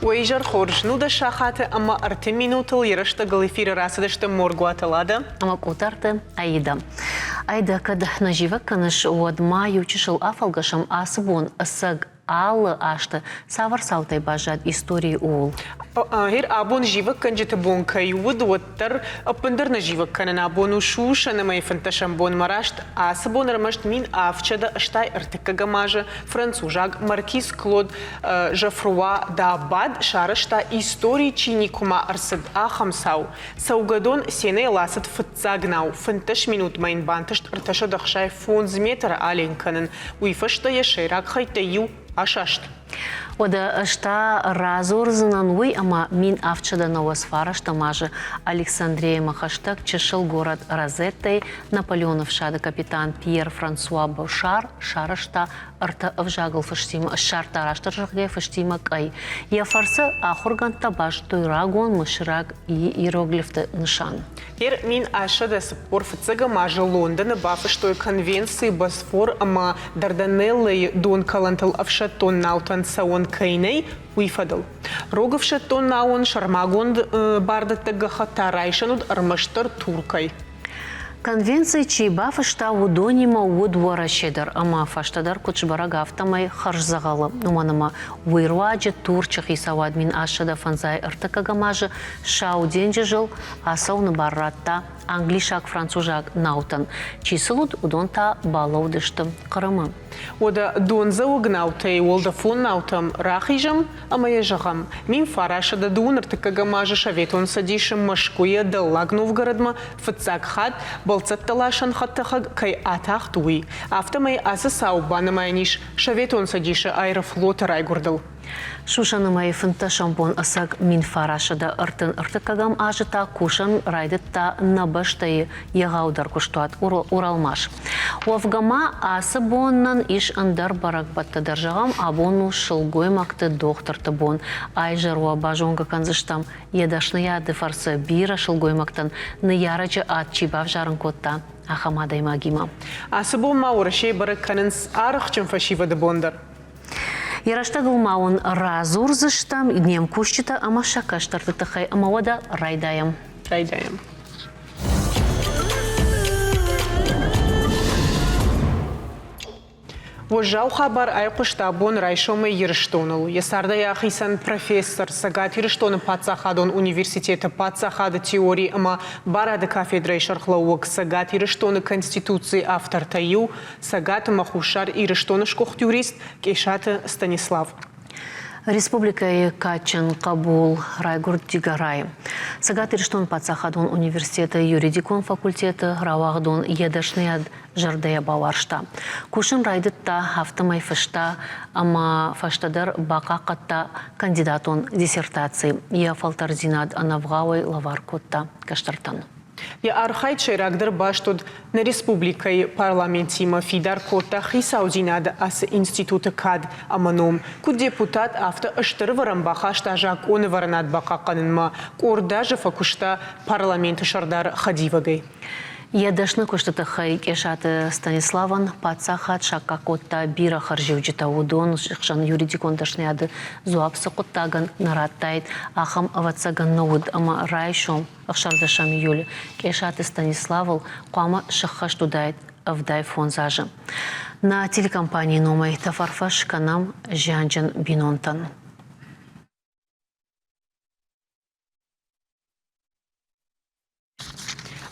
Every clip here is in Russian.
ويجر خورج نودا شاخات أما أرتمينوتل يرشتغل эфир راسدشت مورغواتلادا أما كوتارت أيدا كده نجيبك كنش ودما يوتشل أفلغشم أسبون أسق Аллы ашты савар саутай бажад истории ул. Хир абон живак канжет абон каюд уттар апандер на живак канан абону шуша на май фанташам бон марашт асабон рамашт мин авчада аштай артекагамажа францужак маркиз Клод Жафруа да бад шарашта истории чиникума арсад ахамсау саугадон сене ласат фатсагнау фанташ минут майн банташт арташа дахшай фон зметра ален канан уйфашта яшерак хайтаю ашашт. Ода шта разорзанан уй, ама мин авчада новосфара, что маже Александрия Махаштаг чешил город Розеттой, Наполеонов шада капитан Пьер Франсуа Бушар, шарашта арта авжагал фаштима, шарта раштар жахге фаштима кай. Я фарса ахурган табаш той рагон мышраг и иероглифты нишан. Ир мин ашада спор фацага маже Лондона бафа, что конвенции Босфор, ама Дарданеллы дон калантал авшатон наутан саон кайней уйфадал. Рогов шатон наун шармагонд бардаттага хатарайшануд армаштар туркай. Конвенция чиба фашта удонима удвора шедер, ама фаштадар кучбарага автомай харжзагалы. Нуманама уйруаджи турчих и савадмин ашада фанзай артакагамажи шауденджи жил, асауны барратта англишак францужак наутан. Чисылуд удонта балаудышты Крымы. Ода донза угнаутай, олда фон наутам рахижам, ама ежагам. Мин фарашада дун артакагамажи шаветон садишем машкуя да лагновгородма фацак хат, балцат талашан хаттахаг кай атах туи. Автомай асасау банамайниш шаветон садиша аэрофлот райгурдал. Шушаны май фынта шампон асак мин фарашада артын артакагам ажыта кушан райдытта набаштай ягаудар куштуат уралмаш. Уавгама асы боннан иш андар барак батта даржагам абону шылгой макты дохтарты бон. Айжаруа бажонга канзыштам едашны яды фарсы бира шылгой мактан ныярачы ат чибав жарын котта ахамадай магима. Асы бон маурашей барак канынс арахчын фашивады бондар. Яраштагыл маун разурзыштам днем кущита, ама шакаштарты тахай, ама вада райдаям. Райдаям. Вожау хабар айқышта бон райшомы еріштоныл. Есарда яхисан профессор сагат еріштоны патсахадон университеті патсахады теории ама барады кафедрай шархлауық сагат еріштоны конституции автор таю, сагат махушар еріштоны шкох юрист Кешаты Станислав. Республика Качан, Кабул, Райгурд Дигарай. Сагат Ирштон Пацахадон университета юридикон факультеты Равахдон едашныяд жардая баваршта. Кушын райдытта автомай фашта, ама фаштадар бака катта кандидатон диссертации. Я фалтарзинад анавгавай лаваркотта каштартан. Я архай чайрагдыр баштуд на республикой парламентима фидар кота хисаудинада ас института кад аманом, ку депутат авто аштырварам баха штажак оны варанат бака канынма, кордажа факушта парламенты шардар хадивагай. Едашны куштата хай Кешаты Станиславан пацахат шакка котта бира харжевджита удон шықшан юридикон дашняды зуапсы коттаган нараттайд ахам аватсаган науд ама райшом ахшардашам юли Кешаты Станиславал қуама шыққа штудайд авдай фонзажы. На телекомпании номай тафарфаш канам Жанджан Бинонтан.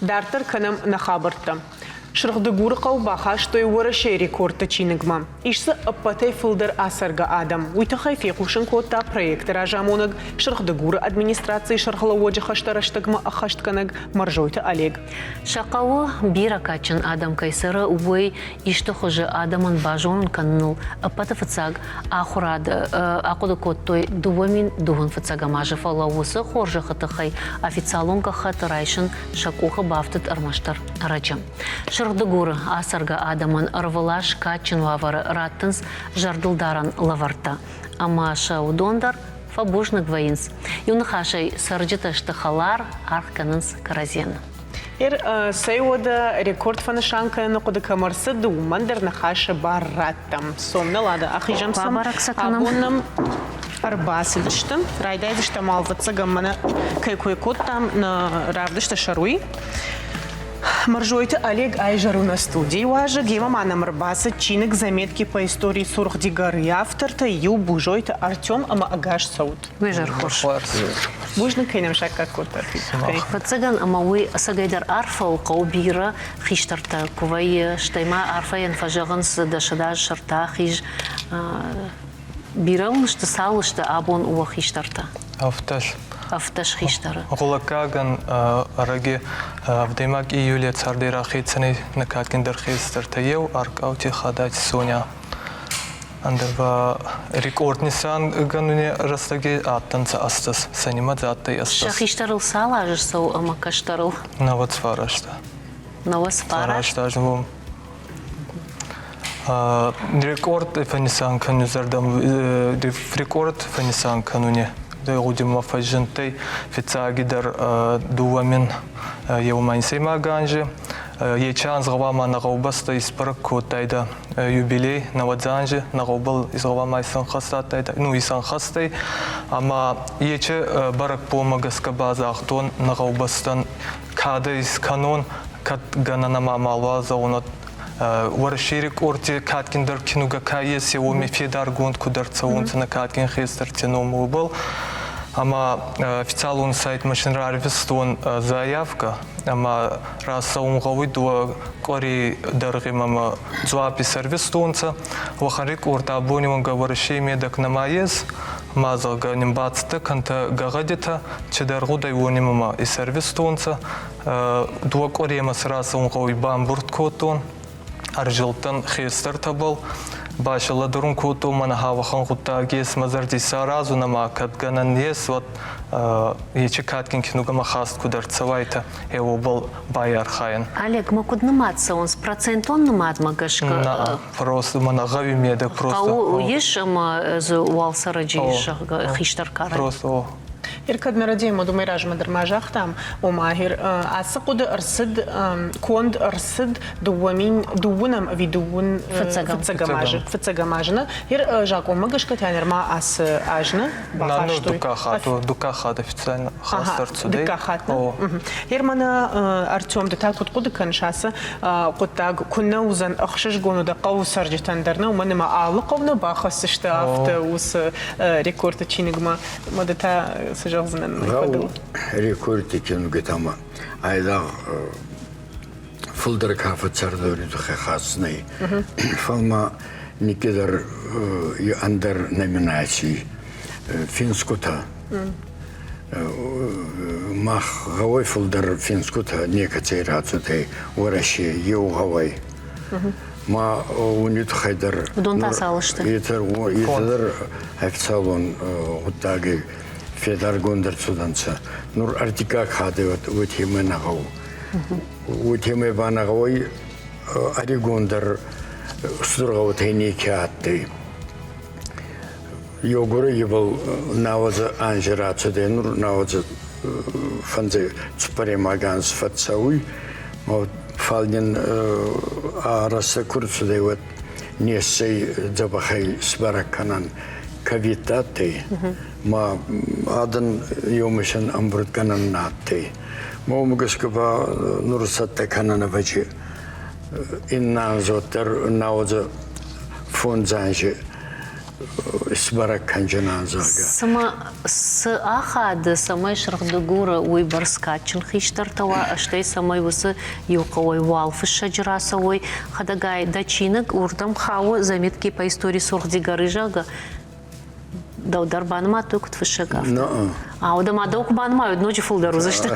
Дартер канам нахабарта. Шрхдыгур қаубаха, что и уарашей рекорд чинигма. Ишса аппатай филдер асарга адам. Уйтахай фекушин кота проект ражамонаг. Шрхдыгур администрации шархалаводжа хаштараштагма ахаштканаг маржойта Олег. Шакауы бира качан адам кайсара уй ишта хожа адаман бажон каннул. Аппата фацаг ахурады акуды коттой дувамин дуван фацага мажа фалаусы хоржа хатахай официалонка хатарайшын шакуха бафтыт армаштар арачам. Шырдыгуры асарга адаман арвалаш качын лавары раттынс жардылдаран лаварта. Ама шаудондар фабушнык воинс. Юнхашай сарджиташты халар архканынс каразен. Сейода рекорд фанашанка на кода камарса думандер на хаша бараттам. Сомна лада ахижам сам абонам арбасылышты. Райдайдышта малватсыгам мана кайкуйкут там на равдышта шаруй. Маржойте Олег Айжару на студии. Уажа гема мана марбаса чиник заметки по истории Сурхди горы. Автор-то ю бужойте Артем ама Агаш Саут. Выжар хош. Бужна кейнем шак какой-то. Фацаган амауи сагайдар арфа уқау бира хиштарта кувай штайма арфа янфажаган дашадаж шарта хиж бирал что сал что абон уа хиштарта. Авташ хиштара. Гулакаган араги в Даймак июле цардира хитсани накаткиндер хистартаев аркаути хадать Соня. Андерва рекорднисан гануне растаги аттанца астас санима заттай астас. Шахиштарл сала же сау амакаштарл. Навацварашта. Навацварашта. Жмум. Рекорд фанисан канузардам рекорд фанисан кануне. Дегудима фажентэй фицагидар дуамин еумайнсей маганжи. Ечан згавама нагобаста испарак котайда юбилей навадзанжи нагобал изгавама исан хастайда ну исан хастай ама ече барак помагаска база ахтон нагобастан када из канон кат гананама малваза онот Варширик орти каткиндер кинуга каес еуми федар гунд кударца унцена каткин хестер теному был. Ама официальный сайт машинрарвистон заявка, ама раса умговый до кори дороги мама зуапи сервистонца, вахарик орта абонимон говорящий медак на маез, мазал ганим бацта канта гагадита, чедаргу дайвони мама и сервистонца, до кори мас раса умговый бамбурт котон. Аржилтан хестер табал, башила дурун куту манахавахан кута гес мазарди саразу нама катганан ес вот ече каткин кинуга махаст кударцавайта его был байар хаян. Олег, мы куда наматься он с процентон намат магашка. На просто манагави меда просто. Кау еш ама з уалсараджи хиштаркара. Просто. Иркад нарадей модумай ражма дермажах там умахир асакуд арсид конд арсид дуамин дуунам видуун фацагамажна ир жако магашка тянерма ас ажна Ну дукахат официально хастарцу дей. Ир мана Артем да так куд каншаса кутаг кунна узан ахшиш гону да каусар житандарна умана ма алqовна бахасышта авто ус рекорд чинигма модата Гау рекордтикин гитама айда фулдер кафе цардори хасны. Фалма никидар андер номинации финскута. Мах гавой фулдер финскута некоцерацутэй ураши еугавай. Ма унит хайдар. Донта салышты. Итер официалон утаги Федар Гундер Суданца. Нур артика хады вот утиме нагау. Утиме банагой ари Гундер сургау тени кятты. Йогуры ебал наваза анжирацу де нур наваза фанзе цупаремаганс фатсауй. Мот фалнин араса курцу де вот несей забахай сбараканан кавитаты. Ма адан йомишен амбрут канан наты. Момгаскава нурсатта канана вачи иннанзотер наоза фонзанжи сбарак канжананзага. Сама с ахад самай шрхдугура уйбарскачен хиштартава аштай самай высы юқавай валфы шаджрасавай хадагай дачинак урдам хау заметки по истории Сурхди горы жага. Да удар банма только тфышагав. А удама док банма ночи фулдару за что?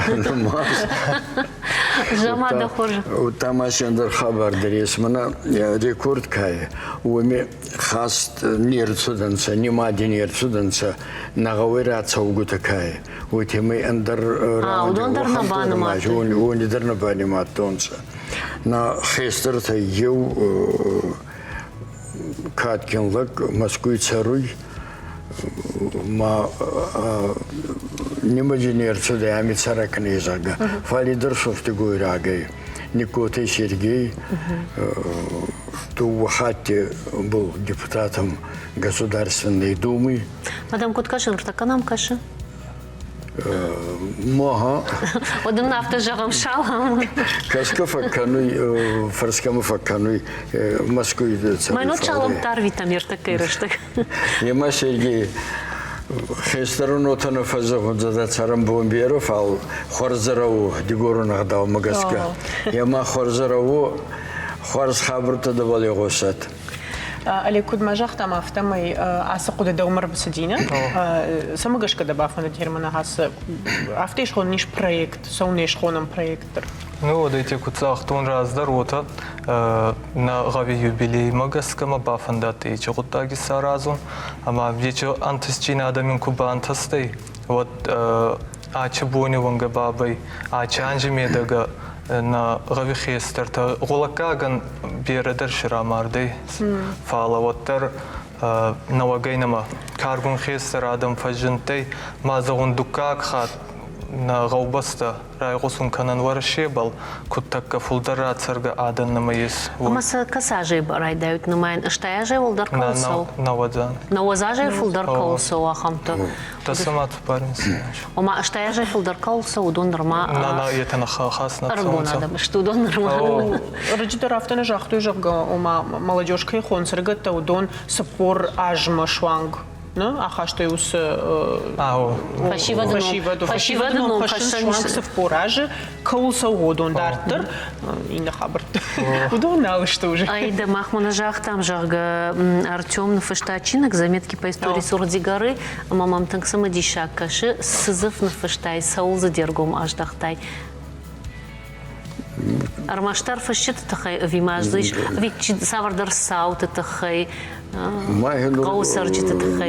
Жама да хоже. Тамашендер хабар дерес мана рекорд кай. Уми хаст нерцуданца, немади нерцуданца нагавираца угута кай. Утимы эндер удондар на банма. Унидер на банма тонца. На хестерта ев каткинлак Москвы царуй. Ма не мажинер сюда, а мицаракнезага. Фалидер софтигуй рагай. Никотай Сергей, Тухати был депутатом Государственной Думы. Мадам Куткашин, ртаканам каши. Мага. Одым нафта жағам шалам. Кашка факкануй, фарскамы факкануй, Москвы Майно чалам тарвитам ертакай рыштак. Ема Сергей, хестерун отаны фазагун зада царам бомберов, ал хорзарау дигорун агдау магаска. Ема хорзарау, хорз хабрта да вали госат. Ali kud majaq tam aftamay asaqud dawmar bsidina samagash kada bafana termana has aftesh khonish проект саунеш хонам проекттер. Ну, вот эти куцах тон раз дорота на гави юбилей магаскама бафандаты и чогутаги саразун, ама вече антисчина адамин кубантастай. Вот ача бони ванга бабай, ача анжи медага на гави хестерта голакаган бередер ширамардей фала воттер навагайнама каргун хестер адам фажинтей мазагун дукак хат на гаубаста райгусун канан варшебал куттакка фулдара царга адан намайс. Амаса касажей барай дают намайн. Ыштаяжей волдар колсау? Навадан. Навазажей фулдар колсау ахамта. Та самат паренси. Ома ыштаяжей фулдар колсау удон норма. На етана хас на Аргон адам, что удон норма. Раджида рафтана жахту жагга ома молодежка хонсерга та удон сапор ажма шванг. Аха что юс фашивадно хашанш пораже каулса водон дартер и на хабарт удон нал что уже айда махмана жах там жага Артем на фаштачинок заметки по истории Сурди горы мамам танк самодишак каши сызыв на фаштай саул задергом аждахтай армаштар фашит тахай вимаждыш ведь савардар саут тахай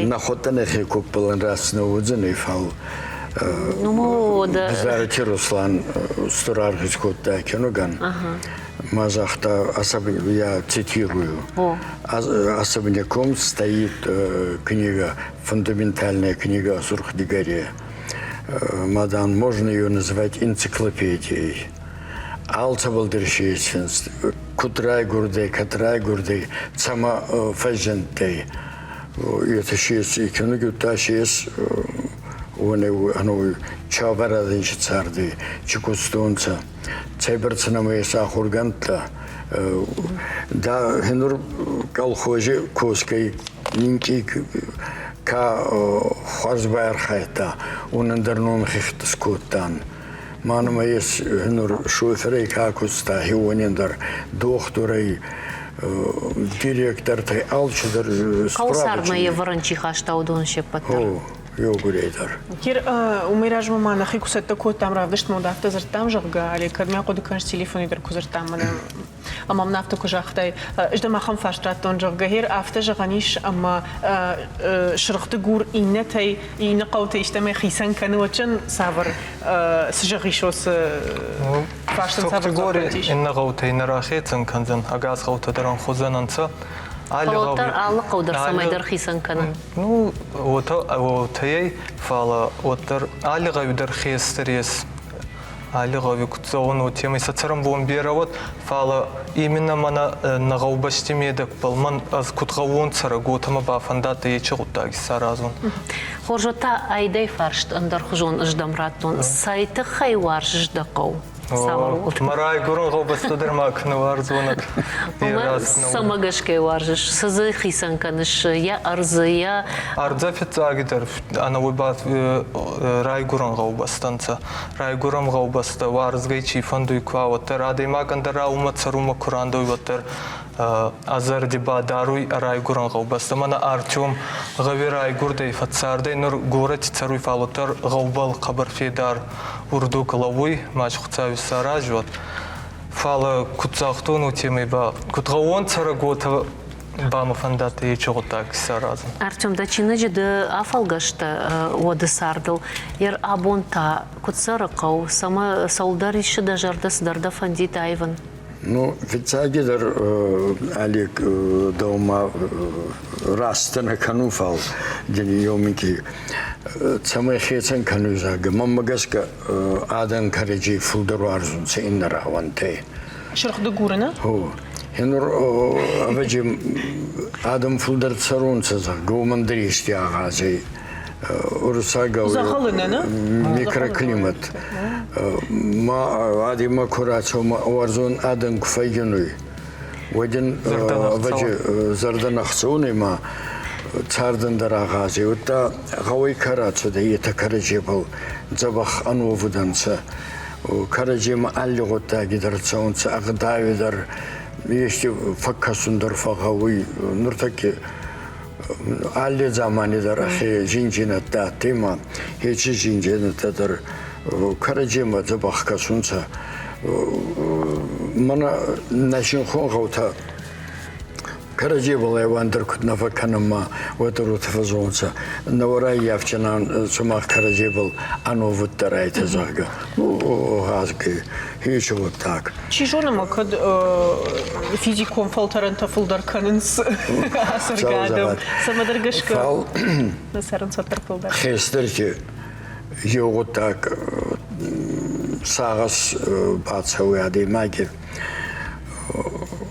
Нахотана хекуп паланрас на удзаны фал. Ну мода. Зарати Руслан Стураргичкота киноган. Мазахта особенно я цитирую. Особняком стоит книга, фундаментальная книга о Сурхдигаре. Мадан, можно ее называть энциклопедией. Алта балдыршиесенс, кутрай гурдей, катрай гурдей, сама фажентей. Это шиес, и книгу та шиес, оно чаварадын шицарды, чекустонца, цайберцена моя сахурганта, да, генур колхозе коской, нинки ка хазбайр хайта, унандарном хихтскоттан. Манума есть шоферы, как уста, хионендер, докторы, директор, алчидер, Каусар мои ворончиха, что удон шепатар. Йогурейдер. Кир умиражма мана хикусат такой там равдышт модафта зартам жага, али кадмя коду канш телефон идер кузартам мана. Амам нафта кужахтай, жда махам фаштраттон жага хир афта жаганиш ама шрахты гур иннетай иннақаута иштамай хисан каны вачан савар сжагишос фаштан савар запретиш. Иннақаута иннарахетсан канзан агаз қаута даран хузананца. Фалотар алла қаудар самайдар хисан каны. Ну, вот ей фала, оттар али гавидар хестерес. Али гави кутзаон вот темой сацарам бомбировать фала именно мана на гаубасти медок балман аз кутгавон цара готама бафандата ече гутаги саразун. Хоржота айдай фаршт андар хужон ждамраттон сайты хайвар ждакау. Марай гурун гаубасты дермак навар звонок. Самагашкай варжиш, сазы хисан каныш, я арзы, я... Арза фицагидер, ана выбат рай гурун гаубастанца. Рай гурун гаубаста варзгай чифанду и кваватер, адей магандара ума царума куранду и ватер. Азар диба даруй рай гурун гаубаста. Мана Артем гави рай гурдей фацардей, нур город царуй фалутер гаубал кабар федар урду калавуй, мач хуцави саражват. Фала кутзахтуну темой ба. Кутгавон цара гота бама фандата и чего так саразан. Артем, да чинаджи да афалгашта воды сардал. Ер абонта кутсаракау, сама саудариша да жардас дарда фандит айван. Ну, фицагидер Олег дома растана кануфал, день йомики. Самая хецен канузага. Мамагаска адан кареджи фулдару арзун се иннара ванте. شرخ دقورنا هو هنور أبجي آدم فلدر تسرون سزا قومن دريشتي آغازي ورساقا زغلنا ميكروكليمات ما عادي ما كراتو ما ورزون آدم كفايجنوي ودن أبجي زردن أخصوني ما تاردن در آغازي ودا غوي كراتو ده يتكرجيبل زبخ أنو فدنسا وكرجيما اللي غدا قدر تسونسا أغداوي در يشتي فكسون در فغوي نرتكي اللي زماني در أخي جنجينة داتيما هيتش جنجينة در كرجيما زبخ كسونسا منا ناشين خون غوتا كرجيبل ايوان در كنت نفكنا ودرو تفزونسا نوراي يافچنان سما كرجيبل انو ودراي تزاغا وهازكي هيش وتاك چيجونا ما كد فيزيكون فلترنتا فلدر كننس اسرغادم سمدرغشكا نسرن سطر فلدر خيستركي يوغتاك ساغس باتسوي ادي ماجي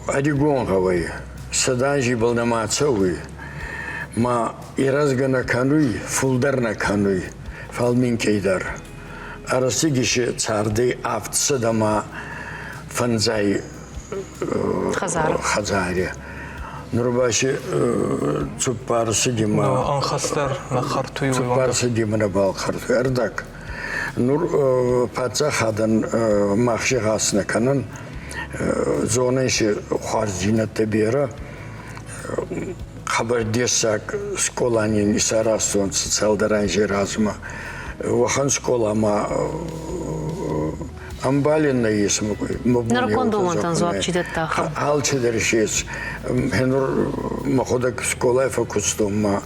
ادي گون غوي سدانجي بلنما تسوي ما إرزقنا كانوي فولدرنا كانوي فالمين كيدر أرسيجيش تاردي عفت سدما فنزاي خزاري نرباشي تبارسي ديما أنخستر نخرتوي تبارسي ديما نبال خرتوي أردك نور باتزا خادن مخشي غاسنا كانن زونش خارجينة تبيرة خبر ديسك سكولانين إسراستون سالدرانجي رازما وخان سكولا ما أمبالين اسمه نركون دوما تنزواب چيدت تاخم حال چدرشيس هنور مخودك سكولا فكستو ما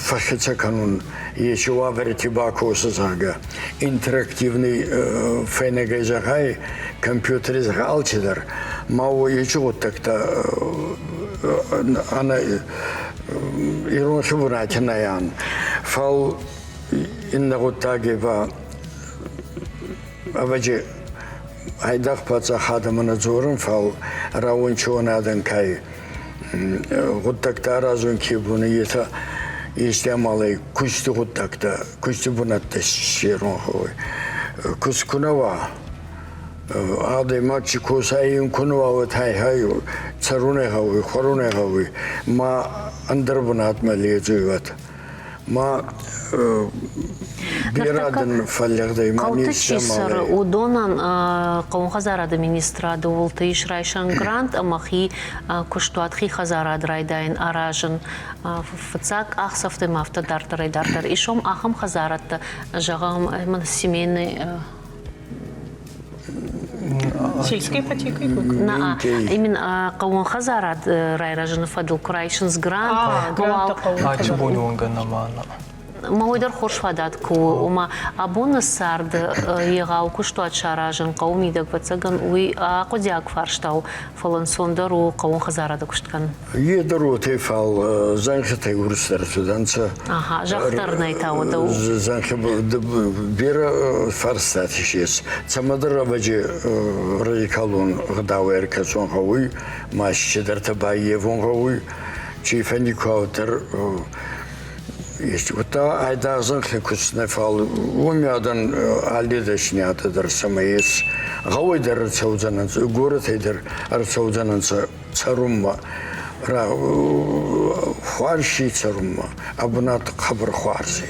فخيتsa канун ещё верти бакоса зага интерактивный фенеге загай компьютер загалчидер мау ещё вот так-то она ироншубратинаян фал иннагутагева аваджи айдах паца хадамана зорун фал раунчонадан кай гуттакта разун кибуны ета истемалай кусти гуттакта кусти бунатта шерон хой кускунава аде мачи косаин кунава вот хай царуне хой хоруне хой ма андербунат малезуйват ма бирадын фаллягдай мани Калтычисыр удонан каун хазарады министрады улты ишрайшан грант амахи куштуатхи хазарады райдайн аражын фцак ахсафты мафта дартарай дартар ишом ахам хазаратты жағам семейный сельской ипотекой на именно каун хазарад райражын фадыл курайшынс грант Ачбонюнга намана. Мауидар хоршвадат ку ума абуна сард егау куштуат шаражын каумидак вацаган уй акудяк фарштау фалансондару каун хазарада кушткан. Едару тефал занхтай урстар суданца. Ага, жахтарнай тауду. Занхи бира фарстатишес. Цамадар ваджи радикалун гдауэр касон хауй, машчедар табаевун хауй, чифаникаутер есть вот айда занхи кусне фал умядан алидешнята дар самаес гавайдар цаузанан город айдар арцаузанан царумма ра хварши царумма абунат хабар хварзи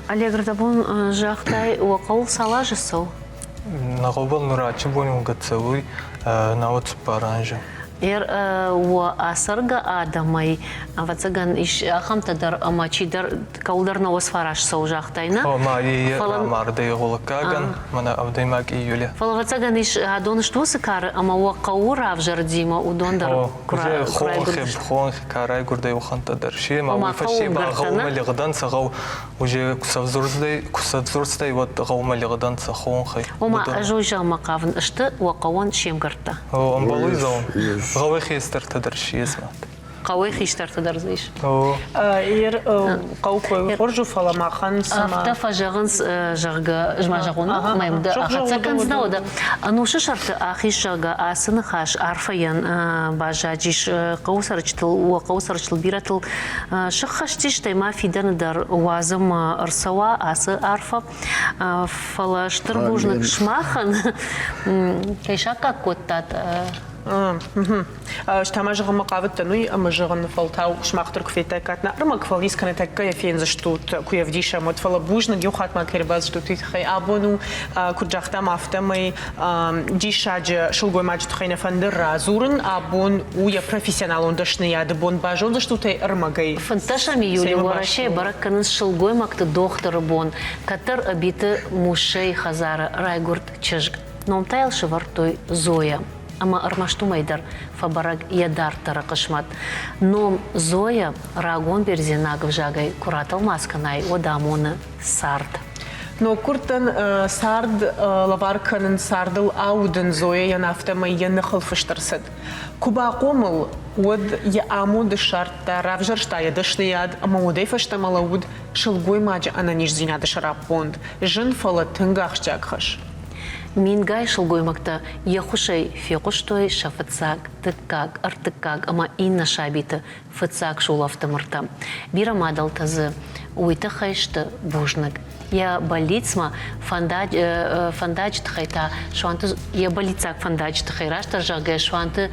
Алегрдабун жахтай уақал салажысыл. Нагобал нурачи бонюнга цауй наот паранжа. Уа асырга адамай вацаган иш ахамтадар амачидар калдарна осфараш сау жахтайна. Ма ие марды голкаган мана авдаймак июля. Фала вацаган иш адоныш тусыкар ама уақау равжардима удондар край хон карай гурдай ухантадар ши ма фаши ба гавмалигдан сагау уже кусавзурстай вот гавмалигдан сахон хай. Ома жужа макавн ишты уақауан шемгарта. Амбалуй заун. Гавы хестер тадар шиесмат. قوي خيشتر تدرزيش إير قوي خرجوا فلا ما خنس أفتا فجغنس جغا جمع جغونا ما يمدا أخذ كان زناودا أنو شرط آخر جغا آسن خاش عارفين باجاجيش قوسرجتل وقوسرجتل بيرتل شخشتيش تيما في دندر وازم أرسوا آس عارفة فلا شتربوجنك شماخن كيشاكا كوتات شتاماجغ مقابت تنوي أماجغن فلتاو شماختر كفيتا كاتنا رمك فليس كانت كيا فين زشتوت كويا فديشا مت فلا بوجن يوخات ما كيرباز شتوت تخي أبونو كرجختا مافتمي ديشاج شلغوي ماجد خينا فندر زورن أبون ويا بروفيسيونالون دشني ياد بون باجون زشتوتي رمغي فانتشا ميولي ورشي برك كنس شلغوي ماكت доктор бон катар абиты мушей хазара райгурт чыжг номтайл шывартой Зоя Ама армаштумайдар фабараг ядар таракышмат. Ном Зоя рагон берзинаг в жагай куратал масканай одамоны сард. Но куртан сард лаварканын сардыл аудын Зоя янафтама янахал фыштарсад. Куба комыл од я амуды шартта равжаршта ядышнияд ама удай фыштамала уд шылгой маджа ананиш зиняды шарапонд. Жын фала тынгах жагхаш. Мингай шылгоймакта яхушай фекуштой шафыцак, тыккак, артыккак, ама инна шабиты фыцак шулафтымырта. Бирамадал тазы уйты хайшты бужнак. Я болицма фандач тхайта шуанты я болицак фандач тхайрашта жагай шуанты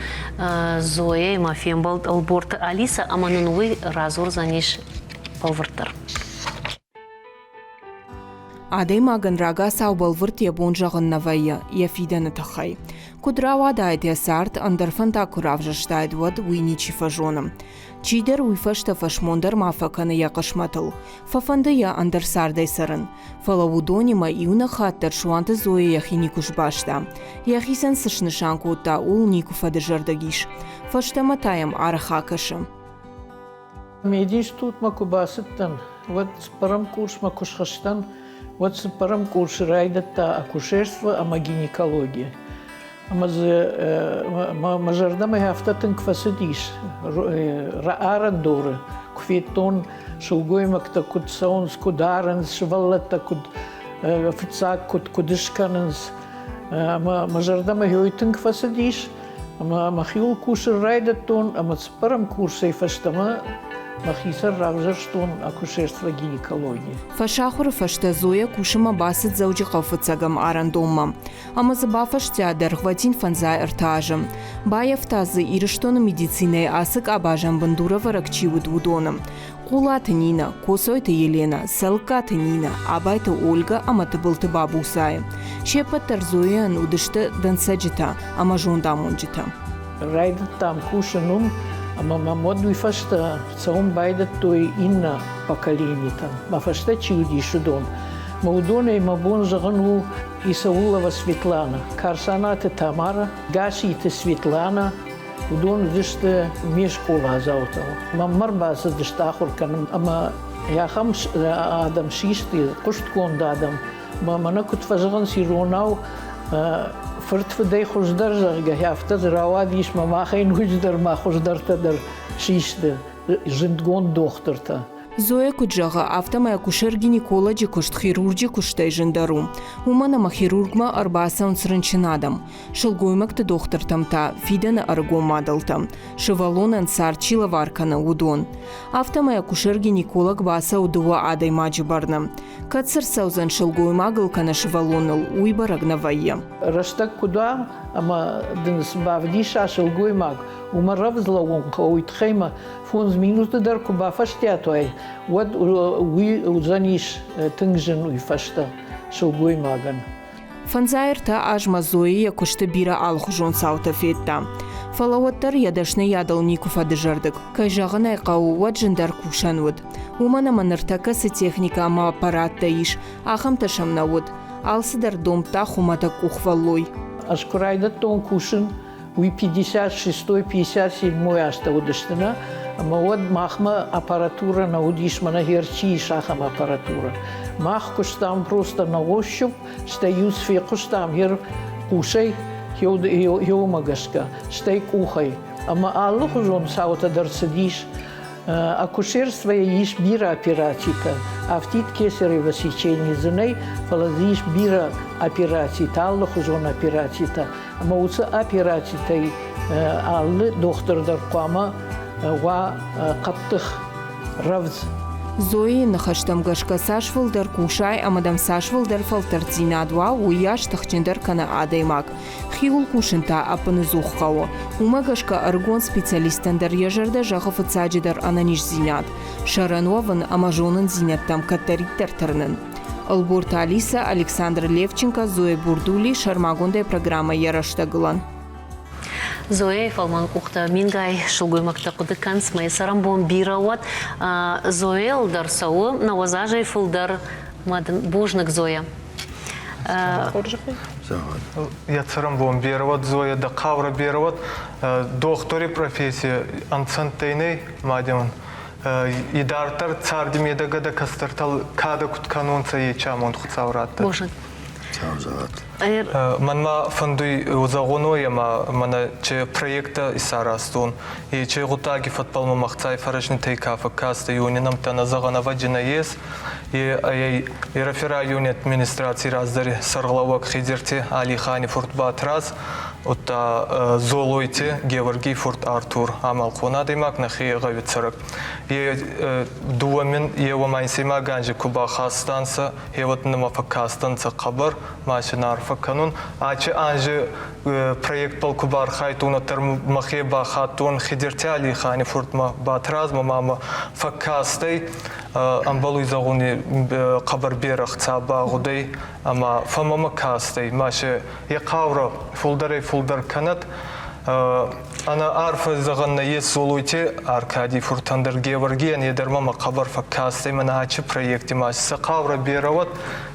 Зоя мафембал алборта Алиса аманунуй разур заниш палвыртар. Адаймаган рага саубалвырт ябон жағын навайя, яфиданы тахай. Кудрава дайдя сарт андерфанда куравжаштайд вад уйничи фажоным. Чидер уйфашта фашмондар мафаканы яқышматыл. Фафандыя андерсардай сарын. Фалаудонима иуна хаттар шуанты Зоя яхи никуш башта. Яхисан сышнышан кутта ул нику фадыжардагиш. Фаштаматаям арахакашым. Медиш тут макубасыттан. Вот парам курс макушхаштан. Вот с парам курс райдата акушерство, ама гинекология. Мажардама хафтатын кфасидиш. Раарандоры. Кфетон шулгоймакта куд саунс кударанс, шваллата куд фицак куд кудышкананс. Мажардама хёйтын кфасидиш. Махил курс райдатон, ама с парам курс фаштама. Махисар равжарштон акушерство гинекологии. Фашахур фашта Зоя кушама басит зауджи қафыцагам арандомма. Ама забафаштя дархватин фанзай артажам. Баяв тазы ирыштоны медицинай асык абажам бандура варакчи удоном. Кулаты Нина, косойты Елена, салкаты Нина, абайты Ольга, аматы былты бабусай. Шепаттар Зоя нудышты дансаджита, ама жондамонджита. Райдат там кушанум, ама мамодуй фашта цаум байдат той инна поколенита. Ма фашта чуди шудон. Маудона и мабон жагану Исаулова Светлана. Карсаната Тамара, Гашите Светлана. Удон дышты мешкова заутал. Маммар баса дыштахур канам. Ама яхам адам шишти, кушткон дадам. Мамана кутфажаган сиронау фыртфыдай хуждар жарга яфтаз равадиш мамахайн хуждар ма хуждарта шишты жиндгон докторта. Зоя куджага автомая кушер гинекологи кушт хирурги куштай жиндару. Уманама хирургма арбасан срынчинадам. Шылгоймакты доктор тамта, фидана аргомадалтам. Шевалонан сарчила варкана удон. Автомая кушер гинеколог баса удува адай маджибарна. Кацыр саузан шылгоймагылкана шевалонал уйбарагнавайя. Раштак куда, ама дынс бавдиша шылгоймаг. Умарав злогонка уйтхайма фонз минуты дар куба фаштятуай. Вот узаниш тынгжен уйфашта шылгоймаган. Фанзайрта ажма Зоя кушты бира алхужон саута фетта. Фалауаттар ядашны ядал нику фадыжардык. Кайжағын айқау уад жындар кушануд. Умана маныртакасы техника ама аппаратта иш. Ахам ташамнауд. Алсыдар домта хумата кухваллой. Ашкурайдат тон кушын уй 56-57 ашта удыштына. Ама вот махма аппаратура на удишмана герчи шахам аппаратура. Мах куштам просто на ощупь, стою с фекуштам гер кушай, хеумагашка, стай кухай. Ама аллахузон саута дарцадиш, акушерство иш бира операцита, а в тит кесарево сечение зыней фаладиш бира операцита, аллахузон операцита. Ама уца операцита аллы доктордар куама ва каттых равз. Зои нахаштам гашкасашвал дар кушай амадамсашвал дар фалтарцинадва уяш тахчиндар кана адаймак. Хиул кушинта апанызухкао. Умагашка аргон специалистан дар яжарда жахафацаджи дар ананиш зинат. Шарануаван амажонан зинаттам каттарит тартарнын. Албурта Алиса, Александр Левченко, Зоя Бурдули, Шармагонде программа Яраштагылан. Зоя фалман кухта мингай шулгуймакта кудыканс май сарамбон бирават Зоя дарсау навазажай фулдар мадан божник Зоя. Я царам бом берават Зоя да кавра берават доктори профессия анцантейней мадеман идартар цардим едагада кастартал када кутканунца ечамон хуцавратта. Божник. Манма фондуй узагоно яма мана че проекта исарастун и че гутаги фатпалма махцай фарашни тейкафа каста юнинам тана заганава джинаес и рефера юни администрации раздари сарглавак хидерти Али Хани Фуртбат раз ота золойте Георгий Фурт Артур амал кона демак нахи гавицарак и дуамин ева майсима ганжи куба хастанса хеват нама факастанса кабар машинар факанун ачи анжи проект пал кубар хайтуна термахе ба хатун хидерти Али Хани Фуртма батраз мама факастай амбалуй загуни кабар берах цаба гудей ама фамама кастай маше якавра фулдар канат ана арфа заганна ес золуйте Аркадий Фуртандер Георгий недер мама кабар факастай мана ачи проекти маш сакавра берават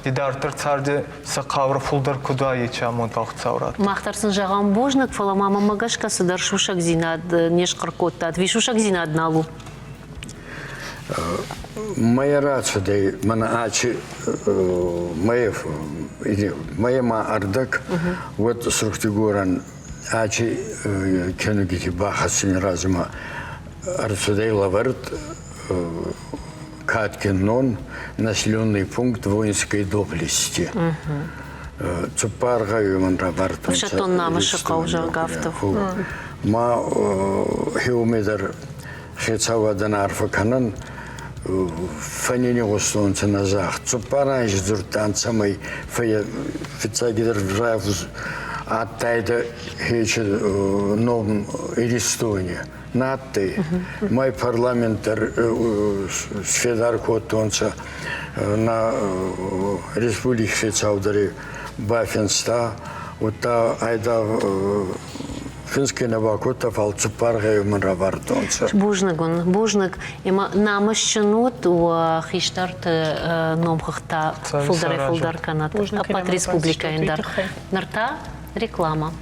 идартер царди сакавра фулдар куда ечамон бахцаврат Махтарсын жаган божник фала мама магашка сыдар шушак зинад нешкаркоттат вишушак зинад налу. Моя рация, мана ачи, моя ма ардак, вот сруктигуран ачи кенугити бахасин разума арцудей лаварт Каткинон, населенный пункт воинской доблести. Цупарга юманра бартун. Шатон намышыка уже гафтов. Ма хеометр хецавадан арфаканан фанини гостон ценазах. Цупаран ждуртан самый фицагидер равз аттайда хече ном иристония. Натты, мой парламентар Сфедар Котонца на республике Швейцарии Баффенста, вот та айда финский навакота фалцупарга и маравартонца. Бужник, има намащенот у хиштарт номхахта фулдар канат, а пат республика индар. Нарта реклама.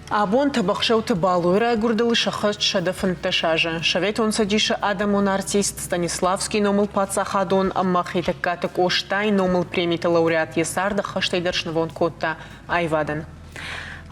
Абон табахшау табалуира гурдалы шахат шада фанташажа. Шавет он садиша адамон артист Станиславский номыл пацахадон аммахитак катак оштай номыл премита лауреат Есарда хаштайдаршнавон котта Айвадан.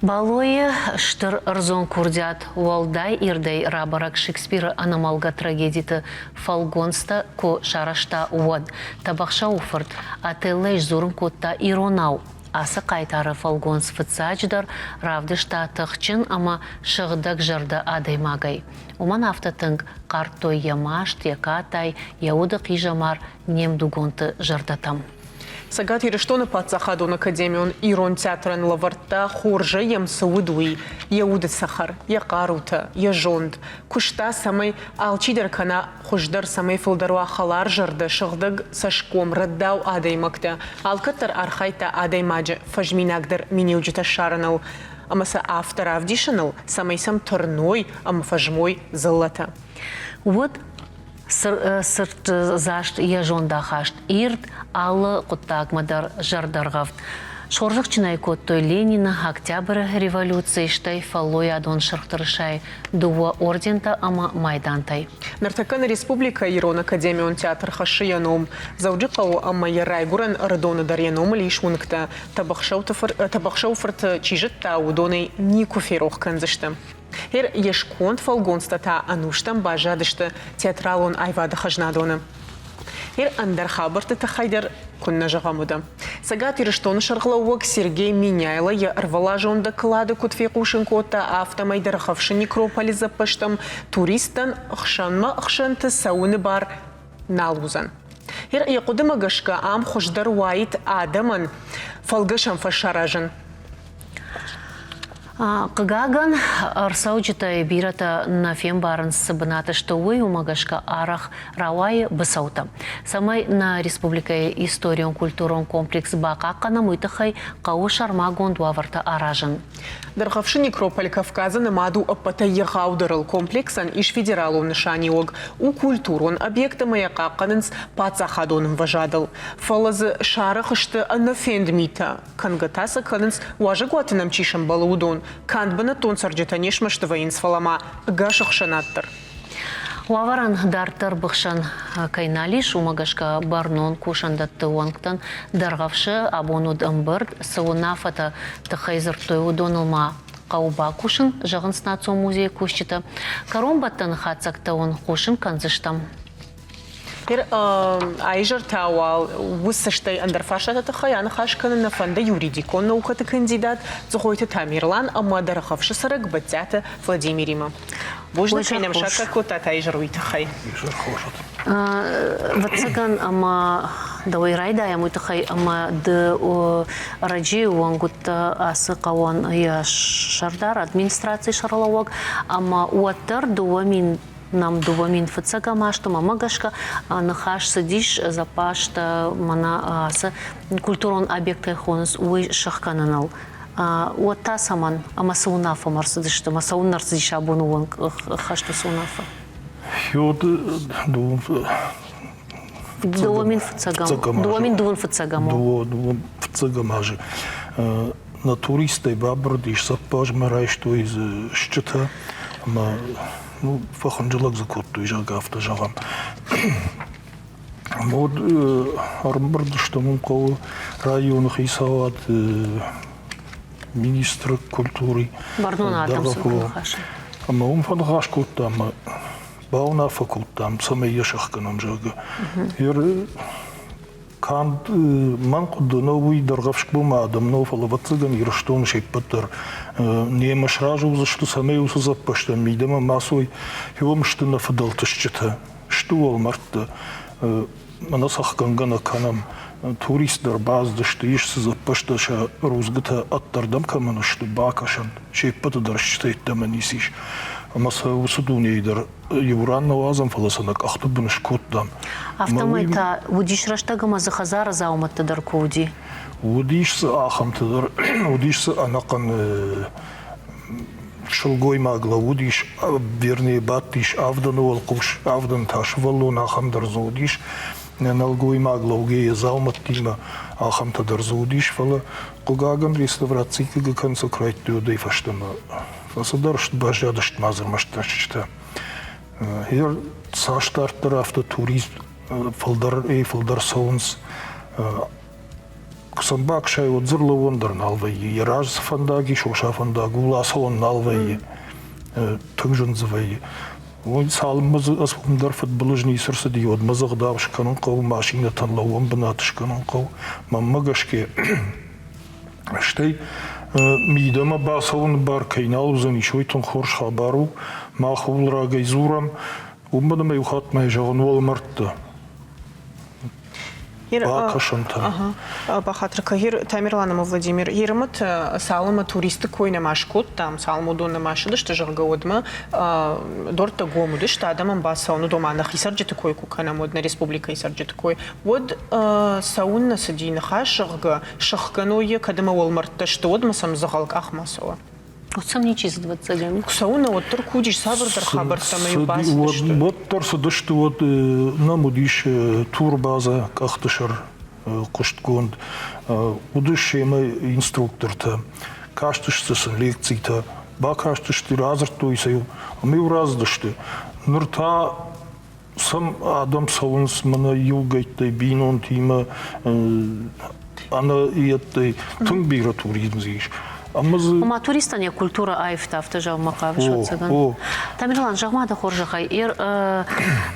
Балуе штыр рзон курдят уалдай ирдай рабарак Шекспира аномалга трагедиты фалгонста ко шарашта уад табахша уфырт ателлеш зурын котта иронау. Асы қайтары фалгонс фыцачдар равдышта тықчын ама шығдық жырды адаймагай. Уман автотынг қартой ямашт якатай яуды қижамар немдугонты жырдатам. Сагат ирештоны пацахадон академион ирон театран лаварта хоржа ямсауидуи, яуды сахар, якарута, яжонд. Кушта самай алчидер кана хождар самай фылдаруа халар жырды шығдыг сашком раддау адаймакта. Алкаттар архайта адаймаджа фажминагдыр минеуджита шарынал. Амаса автор авдишынал самай сам тұрной, ама фажмой зыллата. Вот сырт зашт яжонда хашт ирт алы құттақ мадар жардарғавт. Шоржық чынай коттой Ленина, Октябрь революции, штай фаллой адон шырқтырышай, дува ордента ама майдантай. Нартакан республика Ирон Академион театр хашияном. Зауджикау ама ярайгуран родона дарьяном лишь ункта. Табахшауфрт чижетта удоной нику ферох канзыштам. Хер ешконт фалгонстата ануштам бажадышты театралон айвада хажнадоны. Хер андар хабарты тахайдар кунна жағамуда. Сагат ирыштоны шарғылауық Сергей Миняйло я рвала жон доклады кутфекушин кота автомайдархавши некрополиза пыштам туристан ықшанма ықшанты сауыны бар налузан. Хер яқудыма гашка ам хождар уайт адаман фалгашам фашаражын. Қығаган арсауджита бирата на фем барын сыбыната, что вы умагашка арах равай бысаута. Самай на республика историон культурон комплекс бақақана мыйтахай қау шармагон дуаварта аражын. Дархавши некрополь Кавказа намаду апата ягаударал комплексан иш федералу нышаниог у культурон объекта маяка канынс пацахадоным важадал. Фалазы шарахышты анафендмита. Кангатаса канынс важагуатынам чишам балаудон. Кандбана тон сарджетанешмашты воинс фалама гашах шанаттар. Уаваран дартар бықшан кайналиш умагашка барнон кушандатты уанктан даргавшы абонуд ымбырд саунафата тахайзыр тойудонылма қауба кушын жағын снацион музей кушчита. Каромбаттан хацакта он кушын канзыштам. Хер айжар тауал высштай андерфашата тахаян хашканы на фанда юридикон наукаты кандидат захойты Тамирлан ама дарахавшы сарак батята Владимирима. Божна кайнам шака кота айжар уйтахай. Ватсаган ама дауирайда я муйтахай ама д раджи уангутта асы каван я шардар администрации шарлауаг ама уаттар дуамин нам дувамин фацага что мама гашка нахаш садиш запашта мана аса культурон объект хонус уй шахкананал уатта саман амасаунафа марсадышта масаунарсадиш абонуван хашта саунафа дувамин фацагам дувамин дуван фацагам дуван фацагам аже на туристы бабрдиш сапаж марайшто из счета ма ну, фаханжилак закотту ижага автожагам. Мод армбард что мункау район хисават министр культуры. Барнуна там сухаша. Ама умфангаш коттам бауна факултам саме яшахканан жага. Ер канд манкуд новый даргавшк бума адам нов алаватсаган ирштон шеппатар не машражу за что саме усазаппашта мидема масой хиомшты на фадалтышчыта что ол мартта манасахкангана канам туристдар базды что ишсы заппашта ша рузгата аттардам камана что бакашан шеппата даршчыта иттаманисиш Маса усудунейдер евран навазам фаласанак ахтубнш коттам. Автомайта удиш раштагама захазара зауматта даркуди. Удиш ахамтадар удиш анакан шылгой магла удиш вернее баттиш авдан волкуш авдан таш валлон ахамдар зудиш налгой магла угея зауматтима ахамтадар зудиш фала кугаган реставрации конца крайту дай фаштама. Фасадаршт бажадышт мазырмашташчта. Хер саштартар автотуризм фалдар саунс кусанбак шай отзырлавондар налвай. Яраж фандаги шоша фандагу ласавон налвай. Тыгжынзывай. Он салмаз асфундар футболжный сырсади от мазагдавш канон кау машина танлавон банатыш канон кау маммагашке. Штай мидама басаун бар кайналузан ишойтон хорш хабару махулра гайзурам умбадам юхат май жагон волмартта бакашанта бахатрка хир Тамирланама Владимир Ермат салама туристы койна машкот там салмудонна машыды что жага одма дорта гомуды что адамам басауну дома на хисарджеты койку канамодна республика исарджеты кой вот саунна садина хашыга шахканоя кадама волмартта что одмасам загалк ахмасова Сам не чист 20 лет. Ксауна вот туркудиш сабрдар хабар тамаю бас. Вот торса да что вот намудиш турбаза кахтышар куштконд удушема инструкторта каштышсын лекцийта бакаштышты разыртуйсаю мы раздышты нурта сам адам савунс мана югайттай бинон тима ана ияттай тың бира туризм зиш Ма туристане культура айфта автожав макав шоцаган. Тамирлан жагмада хоржахай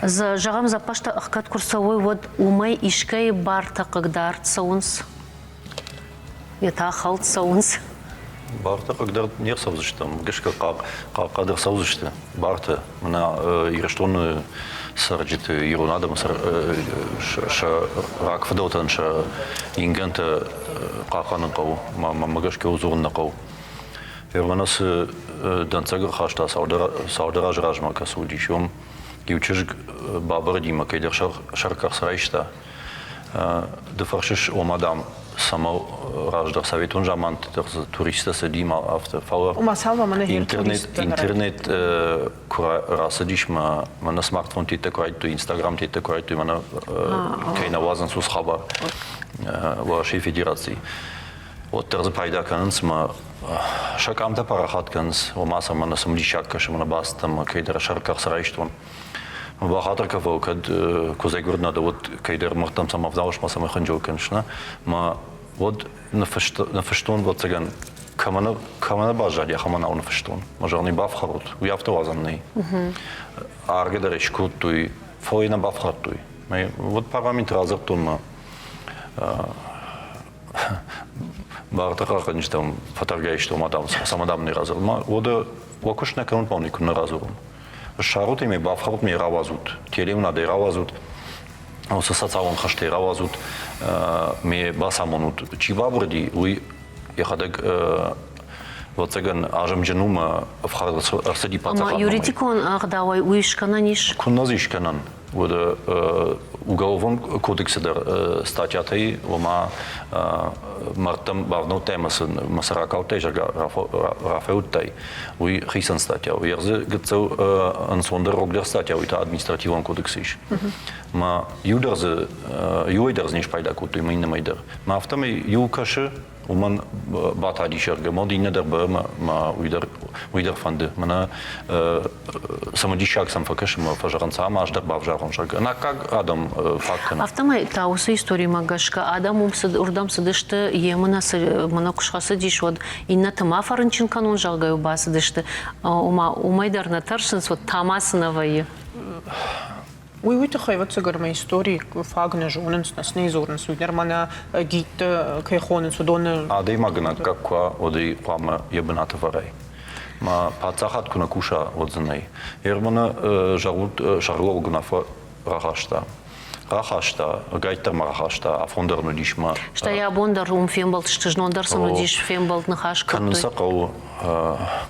за жагам за пашта ахкат курсовой вот умай ишкай барта когда саунс. Я халт саунс. Барта когда не саузышта, гешка кадр саузышта. Барта мына ирштон сарджит иронадам сар ша рак фдотан ша ингента қақанын қау, мамагашке узурын қау. Ерванасы данцагыр хашта саудара жражма касудишом, гючиж бабар дима кайдер шаркар срайшта. Дефаршиш омадам само раждар советун жамант туриста седима авто фауа. Интернет кура расадиш ма на смартфон тите кайто Инстаграм тите кайто мана кайна вазан сус хабар вашей федерации. Вот терза пайда канс ма шакамта парахат канс омаса мана самлишак кашмана бастам кайдер шаркар срайштон. Бахатар кафо кад кузай гурнада вот кайдер мартам самавдауш маса маханджо конечно, ма вот на фештон вот цаган камана бажали, хамана на фештон. Мажарни бафхарут, у автовазанный. Аргедарич крутой, фойна бафхартуй. Вот параметр разертун ма бартаха конечно там фотографии что мадам самадамный разер. Ма вода вакушна канун полник на разерун. Шарут ими бафхарут ми равазут, телем надо равазут. Он социалон хаште равазут, ми басамонут. Чибабрди, уй яхадек вот цаган ажам дженума вхарс арсади пацаха. Ама юридикон агдавай уишкана ниш. Кунназишканан. Вот уголовен кодексидер статьятой, ома мартам бавно темас масаракал тежага рафеуттай. Уй хисан статья. Уерзе гцел ансондер роглер статья уйта административен кодексиш. Ма юдерзе юидерз ниш пайда куту имейна майдер. Ма автами юкаше Уман батадишерге модине der Burma ma wieder fande mana самодишак сам факеш ма фажаранца ма ашдар бавжарон шаг на как адам факна Автомай таусы истории магашка адам умсад урдам садышты емана мана кушхасы дишвод инна тама фарынчин канон жалгаю басы дышты умайдар таршинс вот тамасновые Уй тахайват цагарма истории фагна жоненс на снизорнс уйнермана гит кайхоненс удоне Адей магна каква оди пама ебната варай. Ма пацахат куна куша отзанай. Ермана жарут шарло гнафа рахашта. Рахашта, гайтер марахашта, афондер нудишма. Что я бондар фембалт штыжнондар самудиш фембалт нахашка. Канусакау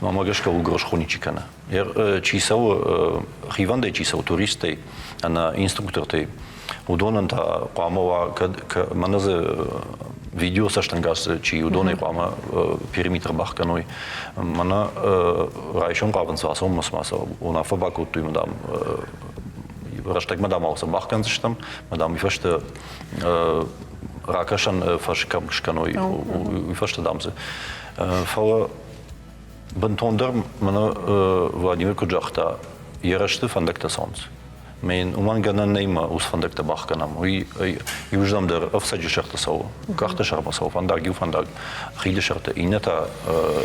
мамагашка угрошхуничикана. Чисау хиванде чисау туристей, ана инструктортей. Удонанта қамова маназе видео саштангас чи удоне қама периметр бахканой. Мана райшон қавансвасом масмаса уна фабакуту мадам Раштаг мадам ауса бахканзиштам, мадам вифаште ракашан фашкамшканой вифаште дамзе. Фала бентондер мана Владимир Куджахта ераште фандекта сонц. Мен уман ганан нейма ус фандекта бахканам. Юждам дер офсаджи шахта сау. Кахта шарма сау фандаг ю фандаг. Хиде шахта инета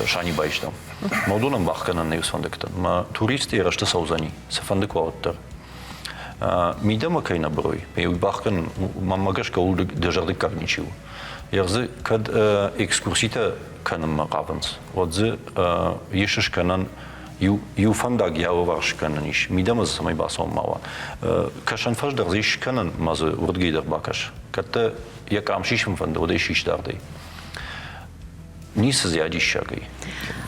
шани байштам. Модунам бахканан неус фандекта. Ма туристи ераште саузани. Се фандек ваоттер. Мидама кайна брой. Ей бахкан мамагашка ул дежарды карничил. Ерзе кад экскурсита канам мaqavans. Отзе ешиш канан ю фандаг яу варш кананиш. Мидама самай басом мава. Кашан фаш дерзиш канан мазе урдгейдер бакаш. Катта як амшишм фанда оде шиш дардей. نیست زیادی شگی.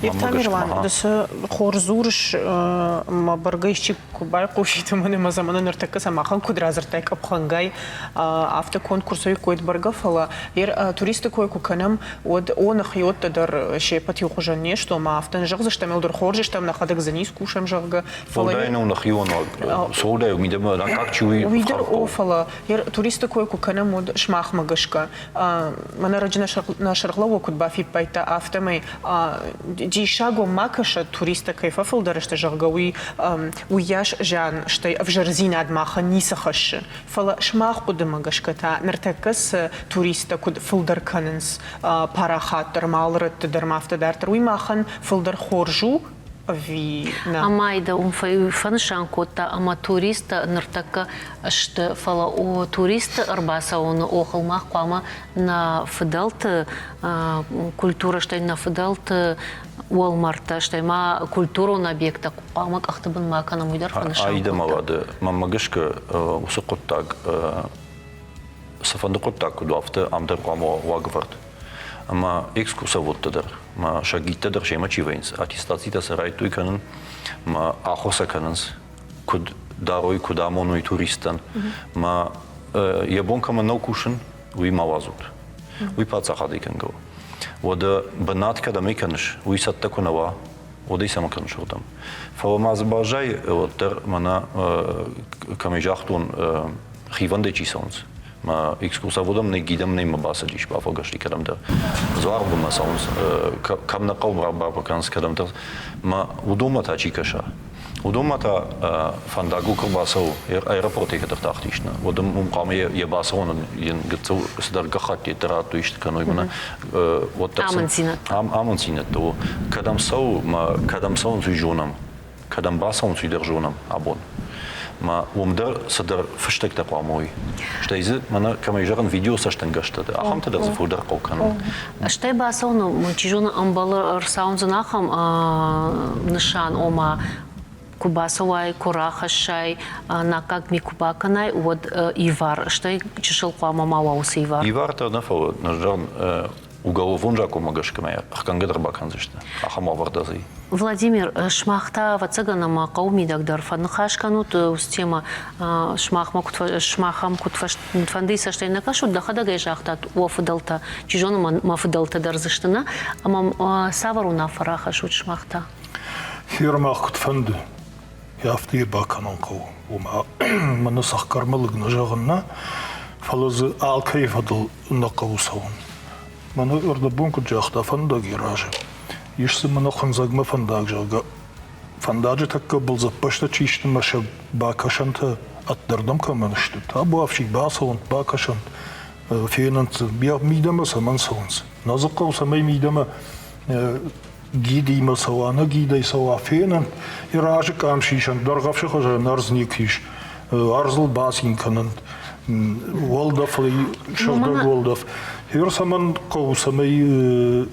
Евтамирован, да се хорзурш ма баргайщик кубай кушите мене ма замана нертека самахан кудразертек апхангай авто конкурсой койд баргафала ер туристы кой куканам од он хиот дар шепат юхужане что ма автан жаг заштамел дар хоржиш там нахадак за низ кушам жага фала ну нахион соуда умидем на как чуй видер офала ер туристы кой куканам од шмах магашка мана раджина на шарглаво кудбафи пайта автомай Дишаго макаша туриста кайфафал дарашта жаргауи уяш жан штай авжарзина адмаха нисахаш фала шмах кудамагашката нартакас туриста куд фулдар каненс парахат дармалрат дармафта дартар уи махан фулдар хоржу ви на Амайда фаншан кота ама туриста нартака шт фала о туриста арбаса он охалмах кама на фдалт культура штай на фдалт Уолмарта штай ма культуру на объекта кама ахтабын мака на муйдар фаншан айда мавады мамагашка усукоттаг сафандыкоттаг дуафта амдар кама вагвард Ама екскурсоводтадыр, ма шагиттадыр шема чивайнс, аттестацита сарай той канын, ма ахоса канынс, куд дарой кудамону и туристан, ма ябонка ма наукушын, уи мавазут, уи пацахады кангау. Ода банатка да меканыш, уи сатта кунава, ода и сама каныш одам. Фала мазбажай, оттар мана камежахтун хиванде чисонс. Ма екскурсоводам не гидам не мабаса диш бафа гашти кадам да зварбу масаунс кам на qawbra бабаканс кадам да ма удомата чикаша удомата фандагу кабасау аэропорте кадах тахтишна удом умqame ябасаун ин гцу сдар гахат етрату ишт каноймана вот так амансинат то кадам саун суйжонам кадам басаун суйдержонам абон ма умдар садар фштек таква мой что из мана камежаран видео саштангашта ахамта да фудер кокан Штай басауну чижона амбала арсаунзанахам нышан ома кубасовай курахашай на как ми кубаканай вот ивар штай чишел квама маусы ивар ивар та нафо нажан уголовонжа комагашкамая ахкангадр баканзышта ахамавардази Владимир, шмахта вацагана ма қаумидак дар фанхашканут устема шмахам кутфандиса штай накашу дахадага жахтат уафдалта чижона мафдалта дар заштана ама савару на фарахашут шмахта Хирмах кутфанды яфти баканон қау ума манасах кармалык нажагынна фалазы алкайфадыл на қаусаун мана орда бунку жахта фандаги ражы Ишсы мана ханзагма фандаг жага. Фандаджи такка был запашта чишты маша бакашанта аттардам каманышты. Та буавшик басаунт бакашант фенант бия мидама саман саунс. Назаккау самай мидама гидима савана гидай сава фенант и ражи камшишан даргавши хожа нарзникиш арзл басин канант волдав шавдар волдав. Хер саман кау самай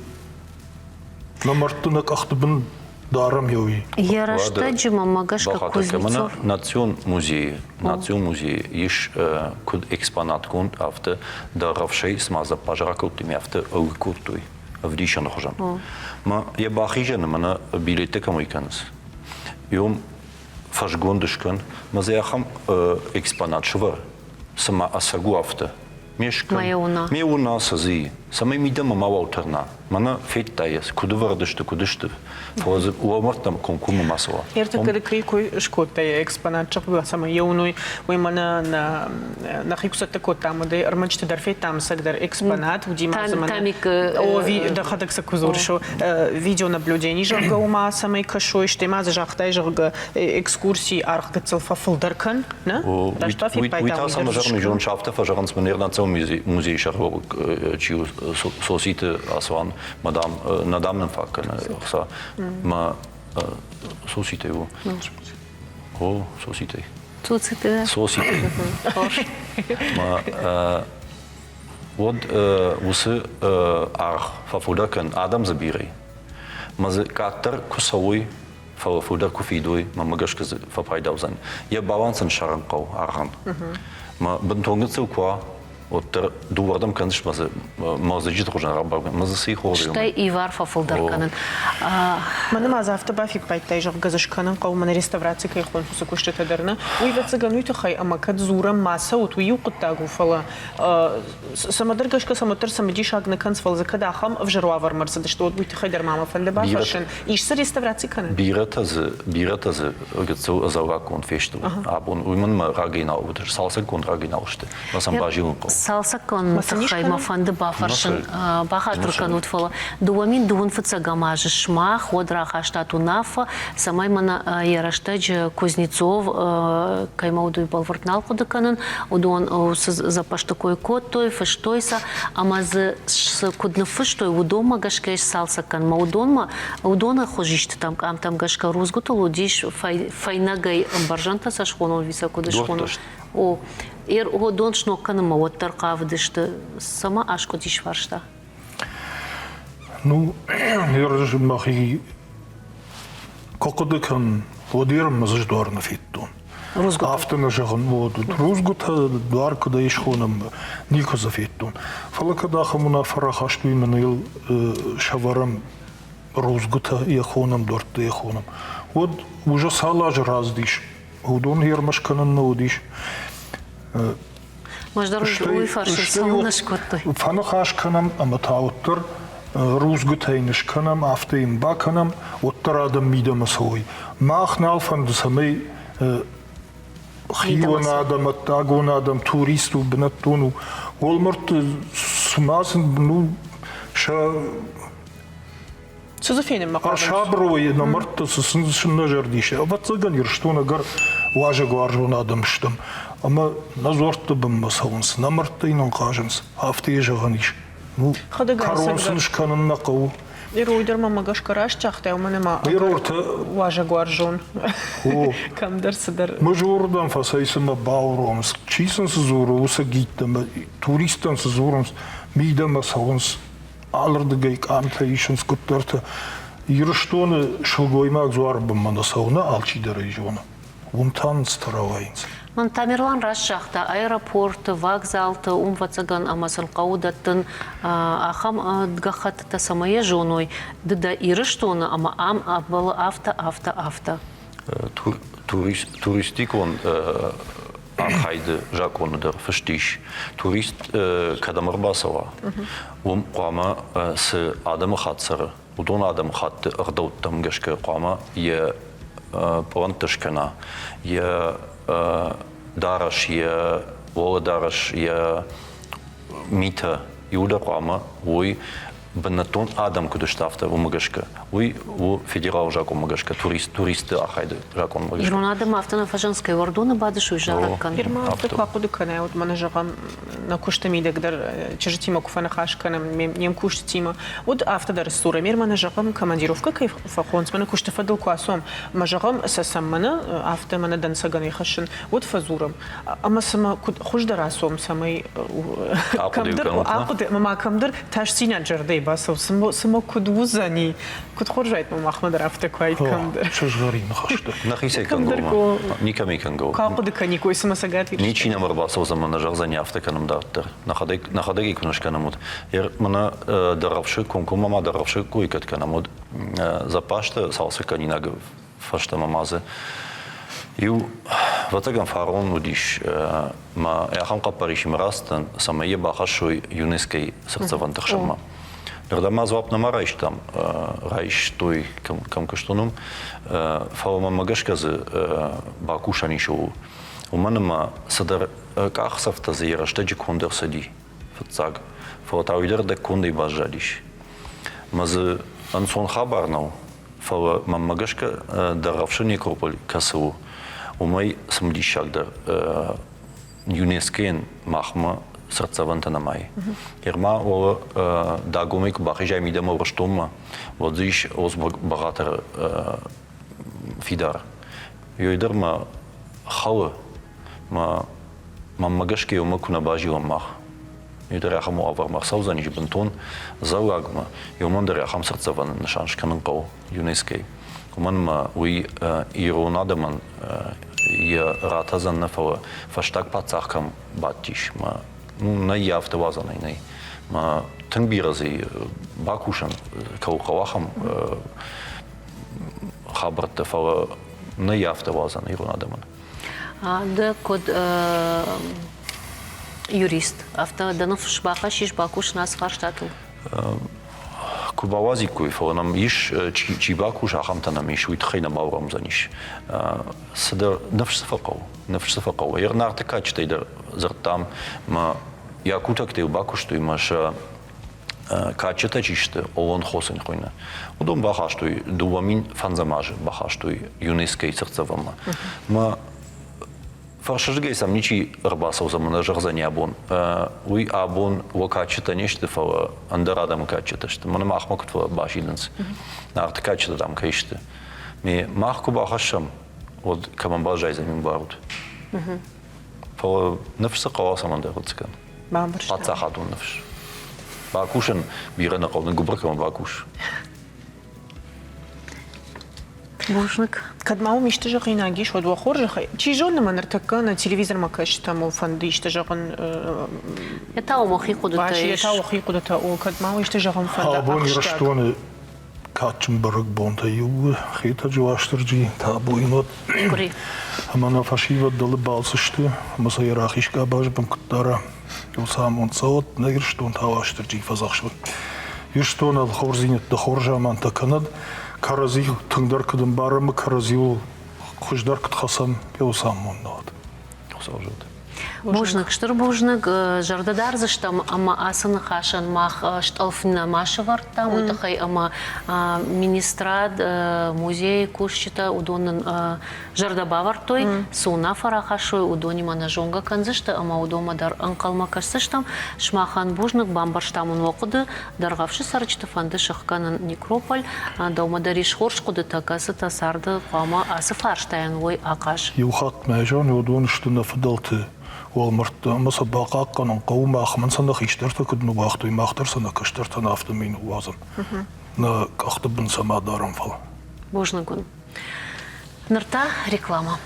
Намартынак ахтыбын дарам яуи. Ярашта джима магашка Кузнецов. Национ музей иш куд экспонат кунд авто даравшей смаза пажракут тими авто аугкуртуй авдишан хожан. Ма я бахижан мана билетека мойканс. Йом фашгондышкан мазаяхам экспонат швар сама асагу авто. Меуна сази. Самай мидама маваутерна. Мана феттайс. Куды вардышты, кудышты. Фозы уамартам конкума масова. Ерта къде кой шкота експонат чаква сама еуной уй мана на хикусата кота маде армачте дарфе там сагдар експонат удима замана. О ви да хадак сакузуршо видеонаблюдение жага ума самай кашой штема за жахтай жага экскурсии архга целфа фулдаркан, на? Да что фи пайта. Уита сама жарни жоншафта фажаранс манер национал музей шарво чиу сосите асван мадам надамнен факан са ма сосите его о сосите ма вот усы арх фафудакен адам забирай маз катар кусавой фафудак куфидой мамагашка фапайдаузан я балансен шаранкау архан ма бентонгцу ква оттер дувардам каныш мазыжит хожан раббар мазы сый хожан. Штай и варфа фылдарканын. Мана маза автобафи пайтай жог газышканын қауымын реставрация кайхон фусы кушты тадырны. Уйва цыган уйты хай амакад зурам маса от уйу куттагу фала. Самадыр гашка самотыр самади шагны канц фал закада ахам в жаруа вармарса да что от буйты хай дармама фанде бафашын. Ишса реставрация канын. Биратазы гацу азавакон фешту. Абон уйман ма рагина увдер салса кон рагина ушты. Масам бажилын қау. Салса кон хай мафанды бафаршын бахатркан утфала. Дуамин дуун фыцагамажы шма ходра хаштату нафа самай мана яраштэдж Кузнецов каймауду балвартнал кудыканын удон запаштыкой кот той фыштойса амазы кудны фыштой удома гашкеш салса кан маудонма удона хожишты там гашка рузгута лудиш файнагай баржанта сашхонон виса кудышхонон. О, удон шнокканыма оттар кавдышты сама ашко диш варшта. Ну, я же махи кокодыкан водирм мазждорна фиттон. Автона жаган воду. Рузгута дуаркада ишхонам нико за фиттон. Фалакада хамуна фарахашту именил шаварам рузгута яхонам дорта яхонам. Вот уже салаж раздиш. Удон ермашканан наудиш. Мождар уй фарши салнаш коттой. Фанахашканам аматауттар Рузгутайнишканам, автоимбаканам, оттарадам мидамасой. Махнал фан дусамей хиванадам, оттагонадам, туристу бнаттону. Олмарт смазан, ну, ша... Сузуфейным макарон. Шабровые на марта сысыншынна жардише. А вот цыган ерштона гар важа гваржонадам штам. Ама назорта бім масаунс, на марта инан кажанс, автоежаганиш. Ну, коронсын шканын нақау. Ируйдер мама гашкараш чахтай, у мене ма важа гуаржон. Камдар садар. Мы же урдан фасайсыма бауромс. Чисын сызурууса гиттама, туристан сызуромс, мидама саунс, алырды гайк амтайшынс куттарта. Ирыштоны шылгоймак зуарбым мана сауна алчидары жона. Унтан старавайнс. Ман Тамерлан расшахта аэропорт, вокзалты, умвацаган амасын қаудаттын ахам дгахатта самая жоной. Дыда ирыштоны ама ам абалы авто. Туристик он архайды жаконыдыр, фыштиш. Турист кадамырбасова. Қуама сы адамы қатсыры. Удон адам қатты ырдауттам гашка қуама е павантышкана, е дараш, je Володараш, je Мита, Иуда Рама, ой, бенатон Адам кудыштафта у Магашка, ой, у федерал жаку Магашка, туристы ахайды жаку Магашка. Ирон Адам автона фажанская вардона бадышу жаракан. Ирма автока кудыкана, вот мана жагам на куштамиде, где чежитима куфана хашкана, нем куштима. Вот автодар сура, мир мана жагам командировка кайф фахонс, мана куштафадал куасом, мажагам сасам мана авто мана дансаган ихашин, вот фазурам. Ама сама хуждарасом самый камдар, акуды мама камдар ташсина джарды. басов само кудузани кудхоржайт мо махмад рафта кайт камдар шажгари нахашта нахисей кангол никами кангол капуды каникой самасагат ничи намар басов замана жарзани афта канамдаттар нахадаги кунашканамуд мана даравшы конкума даравшы куйкат канамуд запашта салсы канинаг фашта мамазы Ю ватаган фарон удиш ма яхам капариш мирастан самае бахашой юнеской сердцевантахшама. Нердама звап на марайш там райш той кам каштонум фалма магашказы бакушани шоу. Уманама садар кахсафта зира штеджи кондер сади фацаг фотауидер де кондей бажалиш. Мазы ансон хабарнау фала мамагашка даравши некрополь касу. Умай самдишагдар ЮНЕСКО махма сердцеванта намай. Ирма ола дагумик бахижай мидема враштома. Вот здесь оз богатер фидар. Йойдер ма халы ма мамагашки ума куна бажила мах. Йойдер яхаму авар махсал заниж бентон залагма. Йомандер яхам сердцеван нишаншканын кау ЮНЕСКО. Уманма уи иронадаман я ратазан нафала фаштак пацахкам батиш ма на явта вазанайный. Тыңбиразы бакушан каухавахам хабарта фала на явта вазанай ронадаман. Да код юрист. Авто данов шбаха шиш бакуш нас фарштату. Кубавази куйфа нам иш чибакуш ахамтанам иш уитхайна маурамзаниш. Садар нефш сафакау. Ернартека чтейдер зартам ма якутак те бакуш той маша качета чиште овон хосен хойна. Удом бахаш той дуамин фанзамаже бахаш той юнескей сердцевама. Ма фаршажгей сам ничи рбасов за менеджер абон. Уй абон вакачета нечто фала андерадам качета, что мы махмак твоя башиденс. Нарт качета там кайште. Ми махку бахашам вот камамбажай за мимбарут. Фала нефса каласа мандерутскан. Бамбарш. Пацахатун нефш. Бакушен бирена ковны губракам бакуш. Бушник. Кадмау миште жахина гиш вот вахор жахай. Чижон манартака на телевизор макаш там фанды иште жахан. Это омахи куда Баш это охи куда та о кадмау иште жахан фанда. Абон раштоны качмбарг бонта ю хита жуаштерджи та буйнот. Кури. Амана фашива дал балсышты. Маса ярахишка баж бамктара. Усам он саот нагерштон таваштерджи фазахшвы. Юштон ал хорзинет да хоржаман таканад. Карази тыңдар кыдым барымы карази ул хуждар кытхасам пеусам мондат. Осажет. Бужник, штыр бужник, жардадар заштам, ама асын хашан мах шталфна машевар там, утахай ама министрад музей кушчита удонын жардабавар той, суна фарахашой удони мана жонга канзышта, ама удома дар анкалма карсыштам, шмахан бужник бамбарштамын оқуды, даргавшы сарычты фанды шыққанын некрополь, даума дариш хорш куды такасы тасарды қама асы фарштайын ой ақаш. Юхат мәжан удон штына фыдалты. Walmart masa baqaq qanan qawma axman sana xishtarta kudnu waqtu maqtar sana kashtarta nafta min wazan. Na qaxtbun sama daram fal. Бужникун. Нырта реклама.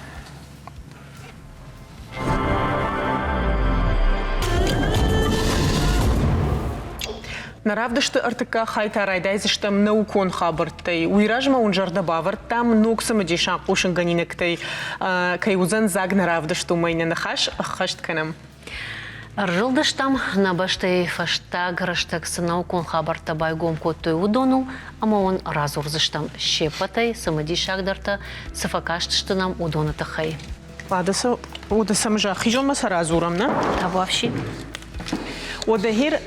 Наравдышты артыка хайта райдайзыштам наукон хабырттай. Уйражма он жардабавар там ноксама дешан қошын ганинектай. Кайузан заг наравдышты умайна нахаш хаштканам. Ржилдыштам на баштай фаштаг раштаг наукон хабарта байгом коттой удону, ама он разурзыштам щепатай самадишагдарта сафакаштыштынам удоната хай. Ладаса удасам жа хижон маса разурам, на? А вообще? ودهير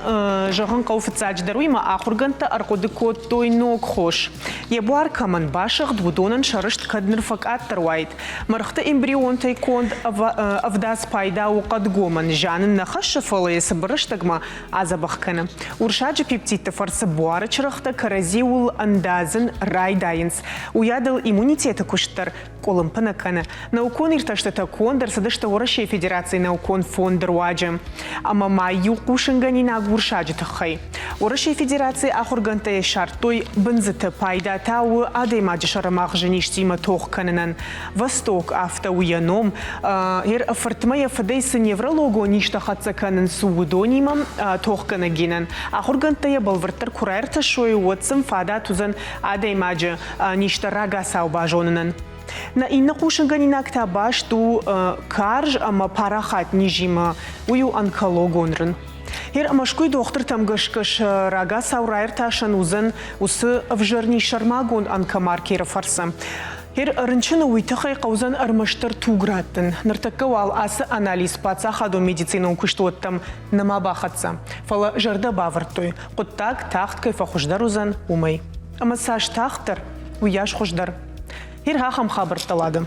جهان قوفت زاج دروي ما آخر جنتا أرقد كوتوي نوك خوش يبوار كمان باشق دودونن شرشت كدنر فقات ترويد مرخت إمبريون تيكون أفداس بايدا وقد قومن جانن نخش فليس برشتقما عزبخ كنا ورشاج بيبتي تفرس بوار شرخت كرزيول أندازن راي داينس ويادل إيمونيتيتا كشتر كولمبنا كنا ناوكون ارتشت تكون درسدشت ورشي فيدراتي ناوكون فون درواجم أما ما يوقوش شنغانينا غورشاج تخي ورشي فيدراتي اخر غنتي شرطوي بنزت بايدا تاو ادي ما جشر ماخجنيشتي ما توخ كننن восток автоуяном ер фортмая фдейс невролого ништа хатса канен суудонимам тох канагинен ахор гантая балвертер курайрта шой уотсам фада тузан ادي маджа ништа рага саубажоннен на инна кушанганина ктабаш ту карж ама парахат нижима ую онкологонрын Хер машкуй доктор там гашкаш рага саурайр ташан узан усы вжерни шармагон анкамаркера фарса. Хер рынчына уйтахай qauzan армаштар туграттын. Нартакка вал асы анализ паца хадо медицина укуштуоттам нама бахатса. Фала жарда бавыртой. Куттак тахт кайфа хуждар узан умай. Ама саш тахтар уяш хуждар. Хер хахам хабарталады.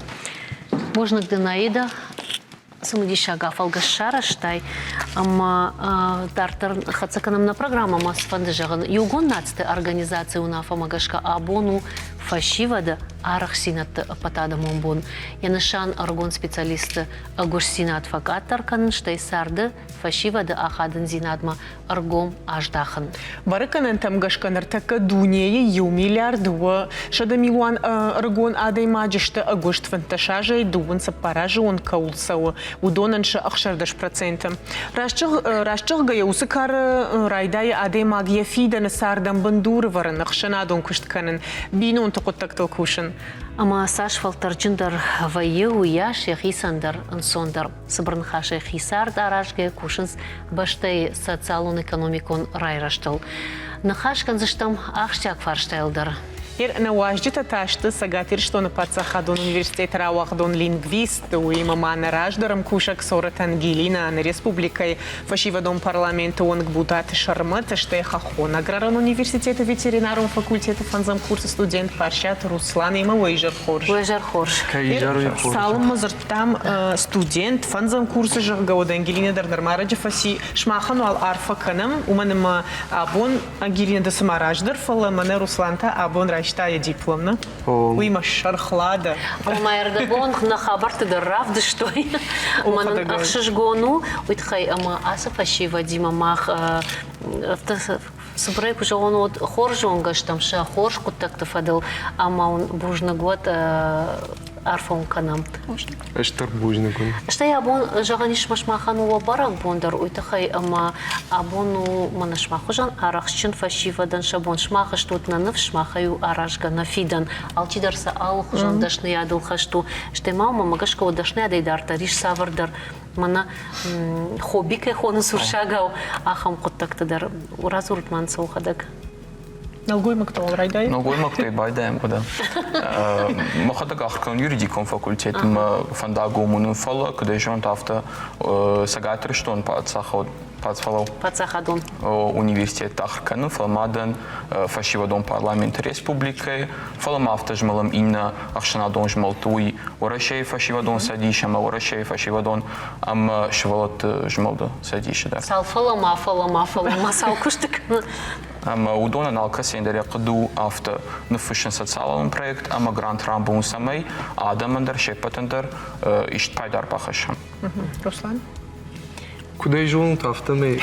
Божник Динаида самодишага фалгашара штай ама тартар хацаканам на программа мас фандежаган югон нацте организация унафа магашка абону фашивада арахсинат патадамон бун. Янышан аргон специалисты агурсинат факатар канын штайсарды фашивада ахадын зинадма аргом аждахан. Барыканын тамгашкан артака дунея ю миллиардуа шада милуан аргон адай маджишта агушт фанташажа дуун сапаража он каулсау удонанша ахшардаш процентам. Рашчıq гая усыкар райдая адай магия фидана сардан бандур варан ахшанадон куштканын бинон тоқоттактал кушын. Ама саш фалтарчындар вайы уяш яхисандар ансондар сыбырнхаша хисар даражге кушынс баштай социалон экономикон райраштал. Нахашкан заштам ахштяк фарштайлдар. Ир на уаждита ташты сагатир что на пацахадон университет равахдон лингвист у имамана раждарам кушак сорат Ангелина на республикой фашивадон парламента он гбутат шармата что хахон аграран университета ветеринаром факультета фанзам курса студент паршат Руслан има уэжар хорж. Уэжар хорж. Салым мазартам студент фанзам курса жагауда Ангелина дар нормараджа фаси шмахану ал арфа канам уманыма абон Ангелина да сама раждар фала мана Русланта абон Штая дипломна. Уй машар хлада. Омайрда бон на хабарты да равды что. Ман ахшишгону уйтхай ама аса фашива дима мах собрай уже он вот хорж он гаштам ша хорж кутак-то фадал ама он бужна год арфон канам. Эштер бужна год. Что я бон жаганиш машмахану барак бондар уйтхай ама абону манашмахужан арахчин фашива дан шабон шмаха что на нов шмахаю арашга на фидан алчидарса ал хужан дашны ядыл хашту что мама магашка дашны адайдарта риш савардар мана хоббике хону суршагау ахам куттактадар уразурт мансау хадак. Налгой мактол райдай? Налгой мактай байдаем куда. Махадак ахкан юридиком факультет фандагу мунун фала, куда жонт авто сагатр что он Пацахадон. Университет ахкану фалмадан фашивадон парламент республикой фалам автожмалам именно ахшанадон жмалтуй орашей фашивадон садишама орашей фашивадон ам швалат жмалда садишда. Сал фалама сал куштык. Ама удона налка сендере кыду авто нефишен социален проект ама грант рамбун самай адамандар шепатандар ишт пайдар пахашам. Руслан? Куда жон тафтаме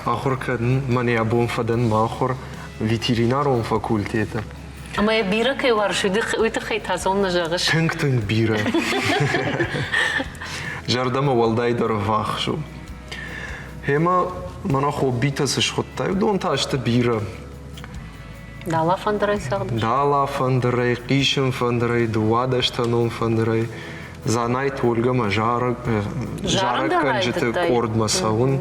ахор кадн мане абон фадан махор ветеринаром факультета. Ама я бира кай варшу уйтхай тазон нажагаш. Тынктын бира. Жардама валдайдар вахшу. Хема мана хоббита сшхоттай дон ташта бира. Дала фандрай сагдаш. Дала фандрай, кишен фандрай, дуадаштанон фандрай. Занайт Ольга жарак канжете кордма саун.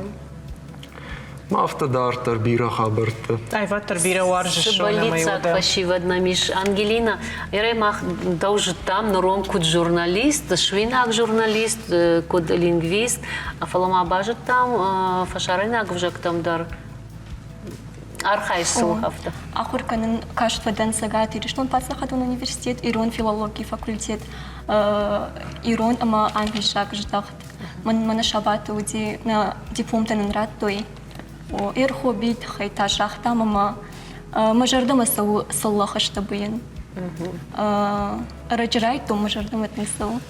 Мафтадар бира хабарта. Айва тарбира варжишо на моего да. Фашивадна миш Ангелина. Ирай мах должен там нором куд журналист, швинак журналист, куд лингвист, а фалама бажет там фашаринак вжак там дар. Архай слухавта. Ахурканын каштвадан сагат ириштон пацахадун университет, ирон филология факультет, ирон ама англишак ждахт. Мана шабата уди на дипломтанын рад той. Ир хоббит хайта шахта мама мажардама саллахашта буен. Раджрай то мажардама тнисал.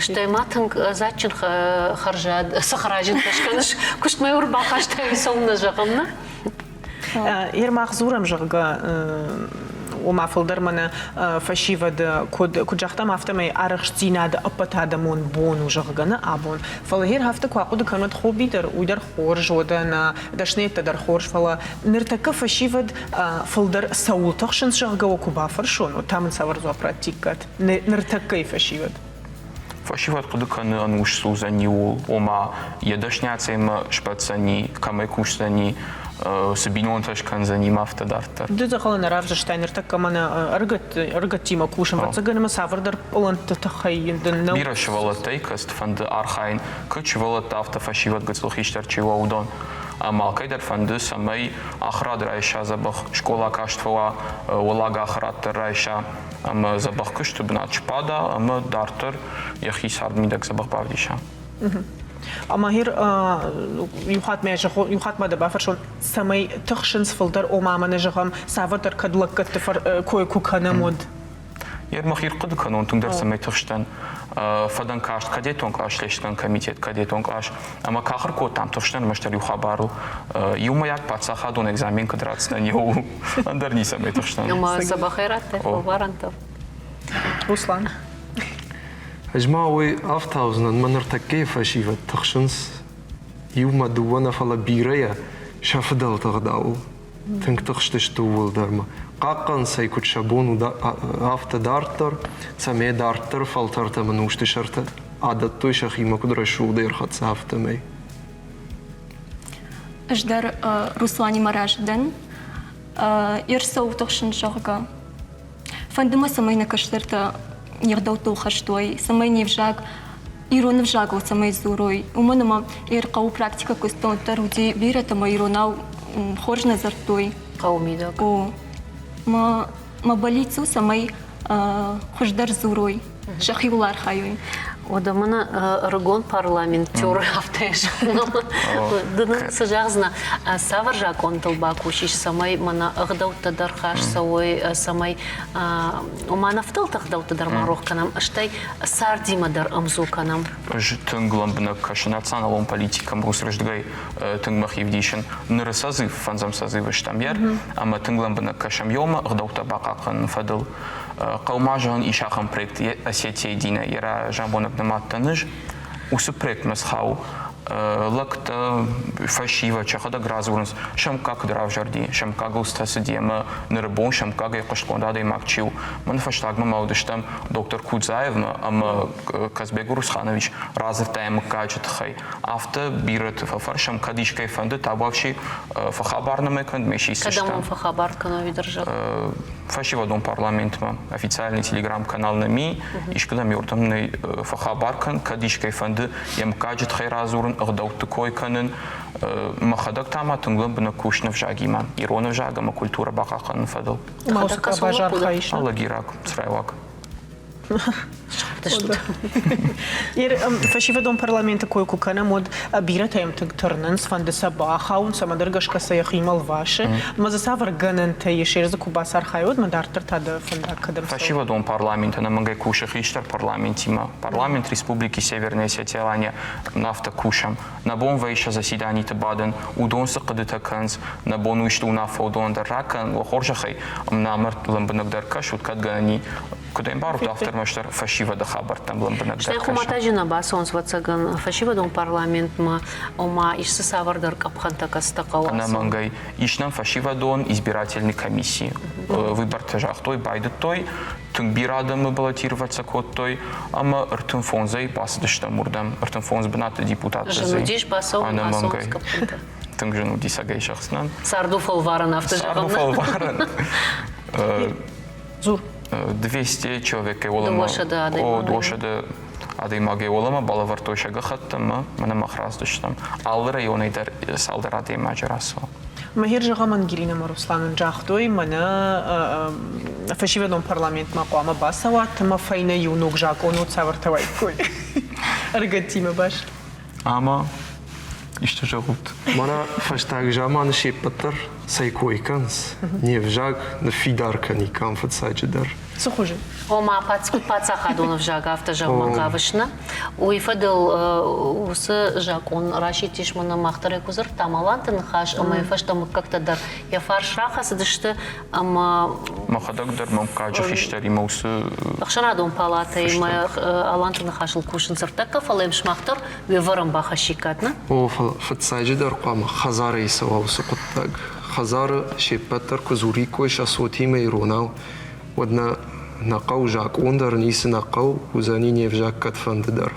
Что матанг зачин харжад сахаражин кашканаш кушт майор бахашта исолна жагамна. Ир махзурам жага ومعفلدر من فشيفد كود جختم هفتم عرشتينا د أبتادمون بون وجغنا أبون فلهير هفتك واقود كانت خوبي در ويدر خورج ودنا دشنيت در خورج فلا نرتكب فشيفد فلدر سوولتخشن جغا وكوبافر شون وتامن سوار زوا براتيكات نرتكب فشيفد فشيفد قد كان أنوش سوزانيو وما يدشنيات إما شبتساني كما يكوشساني سبينون تشكن زنيم أفتدارتا. ده خلنا نعرف جشتاينر تكمنا أرجت تيما كوشن فتزعنا مسافر در بولند تتخيل دنو. بيرا شوالتي كست فند أرخين كل شوالت أفت فشيفد قصلو خيشتر شوا ودون. أما كيدر فند سمي أخراد رايشة زبخ شكولا كاشتفوا ولاغ أخراد رايشة أما زبخ كشت بنات شبادا أما دارتر يخي سارد ميدك زبخ باوديشة. أما هير يوحات ما دبا فرشون سمي تخشنس فلدر أو ما نجهم سافر در كدلك كتفر كوي كوكانا مود. Երմախիր կդ կանոն տուն դերսը մեթխշտեն ֆադան կաշտ կադետոն կաշ լեշտան կոմիտետ կադետոն կաշ ամա կախր կոտամ թխշտեն մշտել ուխաբարու յումայակ բացախադոն էգզամեն կդրացնեն յու անդերնիսը մեթխշտեն Ама Сабахайрат Варанта. Руслан. Ажма ой автаузнан манартакке фашива тахшинс юма дуwana фала бирая шафдал тагдау тинк тахштеш тувул дарма قاقن سيكون شابون أفتا دارتر سمي دارتر فلترت منوش تشرت عدد توي شخي ما قدر شو دير خد سافتا مي أجدر روسلاني مراجدن يرسو تخشن شغا فندما سمينا كشترت يغدو توخشتوي سميني فجاك إيرون فجاكو سمي زوروي ومنما يرقو براكتيكا كستون ترودي بيرة ما إيروناو خورج نظرتوي قومي داك. ما بليتسو سمي خجدر زوروي شخي ولار خايوي Одамана регон парламентер автеш. Дына сажазна саваржа конталба кушиш самай мана агдаута дархаш савой самай умана вталтах даута дармарох канам аштай сардима дар амзу канам. Тынглам бна каш националом политикам русреждгай тынгмахивдишен нырсазыв фанзам сазывы штамьер ама тынглам бна кашам йома агдаута бакакан фадыл قوماجان إيشاخم проект أسيتي دينا يرا جامبونك نماتنج وسبريكت مسخاو لقت فشيفة شخدا غرازورنس شم كاك دراف جردي شم كاك وستاس ديما نربون شم كاك يقشقون دادي ماكشيو من فشتاق ما ودشتم دكتور كوزايف أما كازبيغورس خانويش رازف تايم كاجت خي أفتا بيرت ففرشم كاديش كيفند تابوشي فخبرنا مكند ماشي سيستم Когда он фахабар канави держал? فشيفة دون парламент ما официальный телеграм-канал на ми ишкуда мёртамный фахабаркан кадиш кайфанд ям каджет хайразурн агдауты койканын махадак тама тунглам бна кушнов жагима иронов жагама культура бакакан фадал Мауска бажар хаиш. аллагирак срайлак Ты что? فشيفة دون парламента койку кана мод бира таим тырнын сфанды саба хаун самадыргашка саяхимал ваши мазасавр ганан те ешерза кубасар хайод мадартыр тады фанда кадам фашива дон парламента на мангай куша хиштар парламентима парламент республики Северная Осетия Алания нафта кушам на бон вейша заседаний табаден удон сакадыта канс на бон уишту нафа удон даракан вахоржахай намар ламбанагдар каш уткат гани кудем бару автор маштар фашива да хабар там ламбанагдар Что хуматажина басон свацаган фашива дон парламент ма ома ишсы савардар капханта кастакала. на мангай ишнам фашива дон избирательной комиссии выбор тажах той байда той тунбирадам баллотироваться код той ама ртун фонзай басдышта мурдам ртун фонз бната депутат Женудиш басон басон капханта. тунг женуди сагай шахснан Сарду фалваран автожаган. Сарду Зур 200 человек олама дошада адаймаге олама балавар тойшага хаттама мана махраздыштам ал районайдар салдар адайма жарасо مهير جغم انجلينا مرسلان جاخدوي منا فشيفة دون парламент مقامة باسوات ما فينا يونوك جاكونو تصور توي كوي أرجعتي باش ама иште жагут Мана фаштаг жаман шепатар сайкойканс не вжаг на фидарка ни камфат сайдждар سخوجي Ома паца хадонов жага автожагман гавышна. Уйфадыл усы жакон рашитиш мана махтаре кузыр тамалантын хаш ама ефаштам как-то дар яфар шрахасы дышты ама махадак дар мамкаджа фиштари маусы Бахшанадон палата и моя алантын хашыл кушын сыртака фалем шмахтар веварам баха шикатна. о фат сайдждар қама хазар иса ваусы қуттаг хазар шепатар кузури койша сотиме иронау ودنا نقاو جاك وندر نيس نقاو وزاني в جاك كتفنددر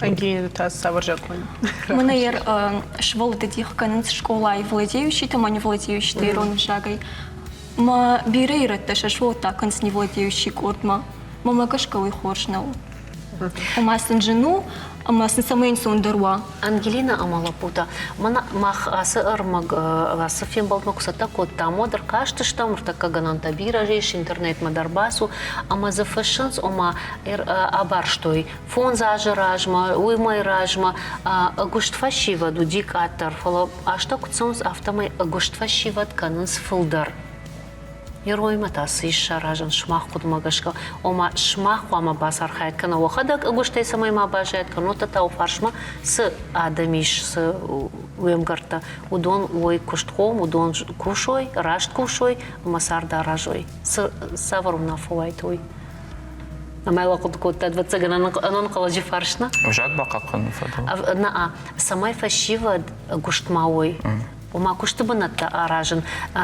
انجلينا تاس سافر جاكون Мына ер швол дадих канынс школа и владеющий, там они владеющий тейрон жагай. Ма бирейра таша швол таканс не владеющий кортма. Мама кашкавый хоршнау. Умасын жену, амасын самейн сондарва. Ангелина Амалапута, мана мах асы ырмаг асы фин балтмак сата кот тамодр кашты штам ртака гананта бира жеш интернет мадарбасу, ама за фэшнс ома абар штой фон зажа ражма, уймай ражма, агуштфа шива дудик аттар фала ашта кутсонс автомай агуштфа шива тканынс фылдар. Ерой матас иша ражен шмах куд магашка. Ома шмах вама басар хайт кана вахадак агуштай самай ма бажает кано тата фаршма с адамиш с уемгарта удон ой куштхом удон кушой рашт кушой масарда ражой с саварум на фуайтой. Амайла куд куд тад вацагана анон калажи фаршна. Жак бақақын фадо. На самай фашива гуштмауй. Ома куштабанатта аражен,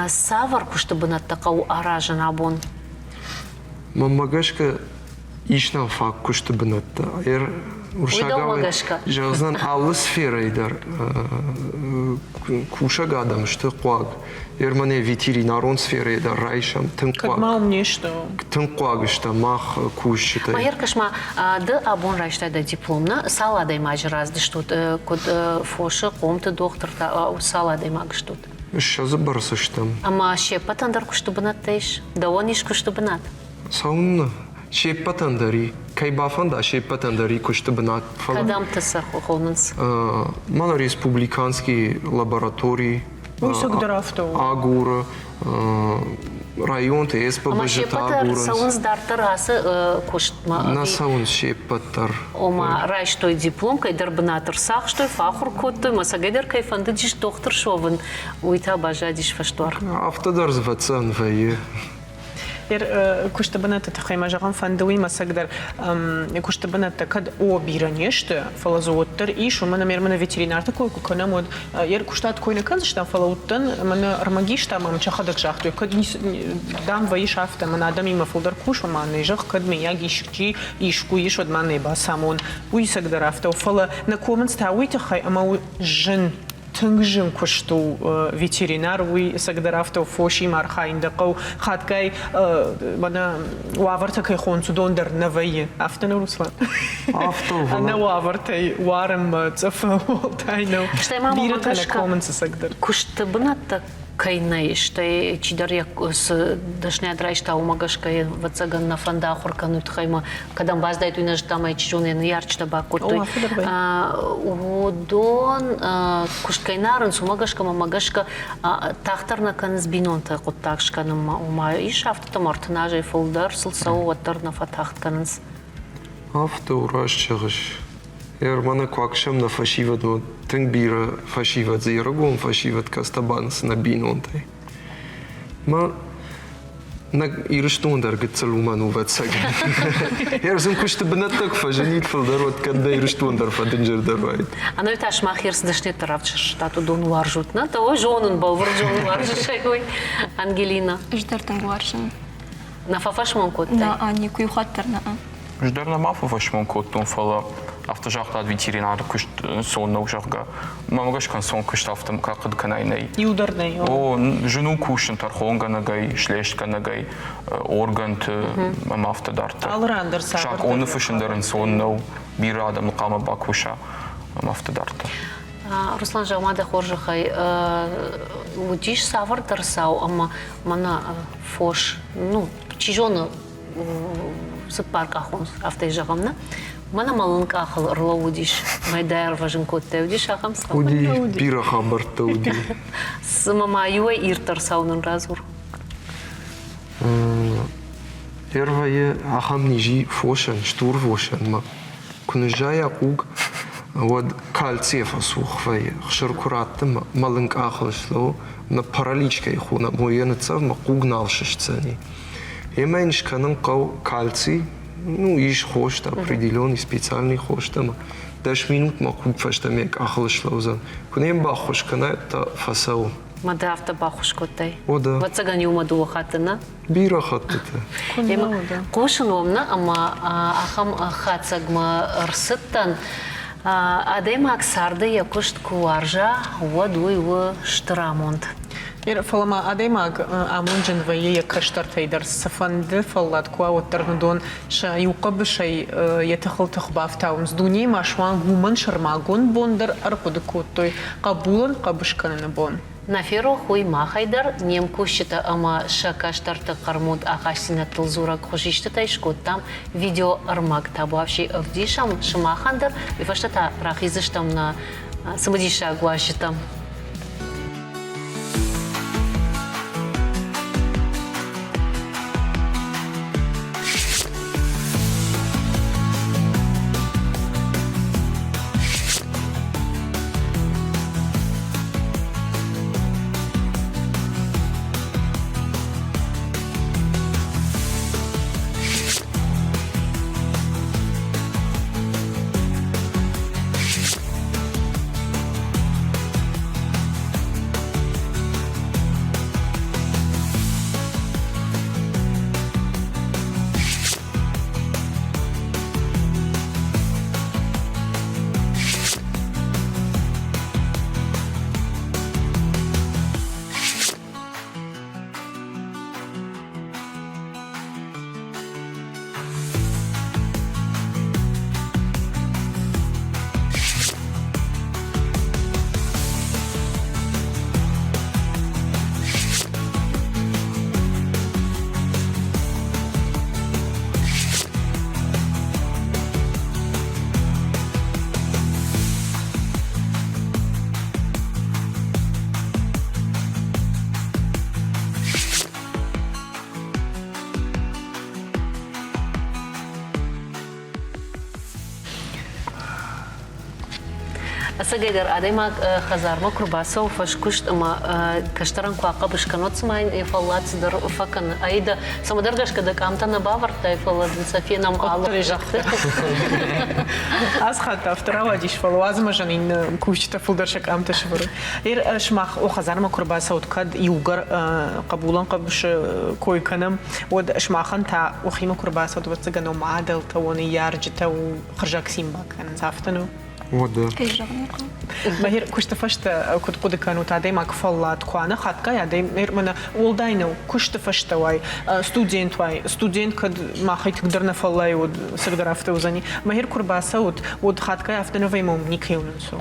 савар куштабанатта кау аражен абон. Мамагашка ишнан фак куштабанатта. Магашка. Жазан аллы сфера идар куша гадам что қуаг. Мане ветеринарон сфера идар райшам тын Как қуаг. мал мне что? Тын қуаг что мах кушчитай. Майер кашма да абон райштай да дипломна саладай маж разды что код фоша комты доктор саладай маг что. Шазы барсы штам. Ама шепатандар куштабанаттайш. Да он иш куштабанат. Саунна. Шепатандари. Кайбафанда шепатандари куштабанат. Кадам тасар хонанс. Мана республиканские лаборатории. Агура, район ТСП Ама бежит шепатар Агура. саунс дартар асы куштма. На саун шепатар. Ома райш той диплом, кай дарбанатор сах, что фахур кот той, масагайдар кай фандыдиш доктор шован. Уйта бажадиш фаштуар. Автодар звацан вае. Куштабанат тахайма жаган фандуи масагдar куштабанат кад о биранеште фалазуоттер и шо мана мермана ветеринар такой кукана мод куштат койна канзштан фалауттан мана армагишта мам чахадак жахту кад дам ваи шафта мана адам има фолдар куш мана жах кад ме ягишчи ишку иш од мана ба самон уи сагдарафта фала на комментс тауи тахай ама жен تنجم كشتو فيترينار وي سقدرافتو فوشي مارخاين دقو خاتكاي بنا وافرتك يخون سودون در نوي افتنا روسلان انا وافرتي وارم تفا والتاينو بيرتنا كومنتس سقدر كشت بنات кайнай, что чидар як с дашня драйшта умагашка вацаган на фанда хорканут хайма, когда баздайт уйнаж там ай чижоне на ярчта бакотой. Удон кушкайнарын сумагашка мамагашка тахтарна канс бинонта коттакшка на ума и шафта мартнажей фолдар сылсау ватарна фатахт канс. Авто урашчагыш. Мана квакшам на фашиват, но тенбира фашиват за ярагон фашиват кастабанс на бинонтай. Ма на ирштундар гцалуману ватсаген. Зам кушта бнатак фаженит фалдарот канда ирштундар фаденджер дарвайт. Ана виташ махерс дашне таравчаш штату дон варжут на то жонун бавр жон варжашай Ангелина. Ждартан варжен. На фафашмон кот. На ани куйхаттерна. Ждарна мафу фашмон коттун фала автожахтад ветеринар кушт сонна ужахга. Мамагаш кан сон кушт автом какд канайнай. Юдарнай. О, жену кушен тархонга нагай, шлешка нагай, органт мафтадарта. Алрандер сар. Шак он фашендарен сонна бирадам қама бакуша мафтадарта. Руслан Жамада хоржахай удиш савар дарсау, ама мана фош, ну, чижона с парка хонс автоежагамна. Мана малынка ахыл ырла удиш, майдайр важын котте удиш ахам сау. Уди бира хабарта уди. С мама юай иртар саунын разур. Ервае ахам нижи фошен, штур фошен, ма кунжая куг вот кальций фасух вае, хширкуратты малынка ахыл шло, на параличка ихуна, моена цав ма куг налшишцани. Емайнш канын кау кальций, ну, иш хошта, определенный специальный хошта. 10 минут махук фаштамек ахлышлаузан. Кунем бахош кана это фасау. Мада авто бахош котай. О да. Вацаган юма дуа хатына. Бира хатыта. Кошын омна, ама ахам хатсагма рсыттан. Адайма аксарды якушт куаржа, вадуй в штрамонт. فلما أديماغ أمونجن ويا كشتر تيدر سفند فلات كوا وترندون شا يوقب شيء يتخل تخباف تاونز دوني ماشوان غومن شرماغون بوندر أرقد كوتوي قبولا قبش كنن بون. Наферо хуй махайдар нем кушчета ама шакаштарта кармуд ахасина тылзурак хошишта тайшкот там видео армак табавши авдишам шмахандар вифаштата рахизыштам на самадиша гуашитам. Сагайдар, адайма хазарма курбаса уфашкушт, ама каштаран куака бишканот смайн ефаллат сидар факан. Аида самадаргаш кадак амтана баварта ефаллат София нам аллах жахты. Аз хата вторая диш фало возможно ин кучта фулдаршак амта швар. Шмах о хазарма курбаса уткад югар قبولان قبش كوي كنم ود شماخن تا وخيمة كرباسة وتبتسجنوا معادل تواني يارجتا وخرجاك سيمبا كان سافتنو وده ما هي كشت فشت كنت قد كانوا تعدي معك فلات كوانا خاتكا يعدي منا ولداينو كشت فشت واي ستودنت كد ما خيت قدرنا فلاي ود سقدر افتوزني ما هي كرباسة ود خاتكا افتنو في مم نيكيونسو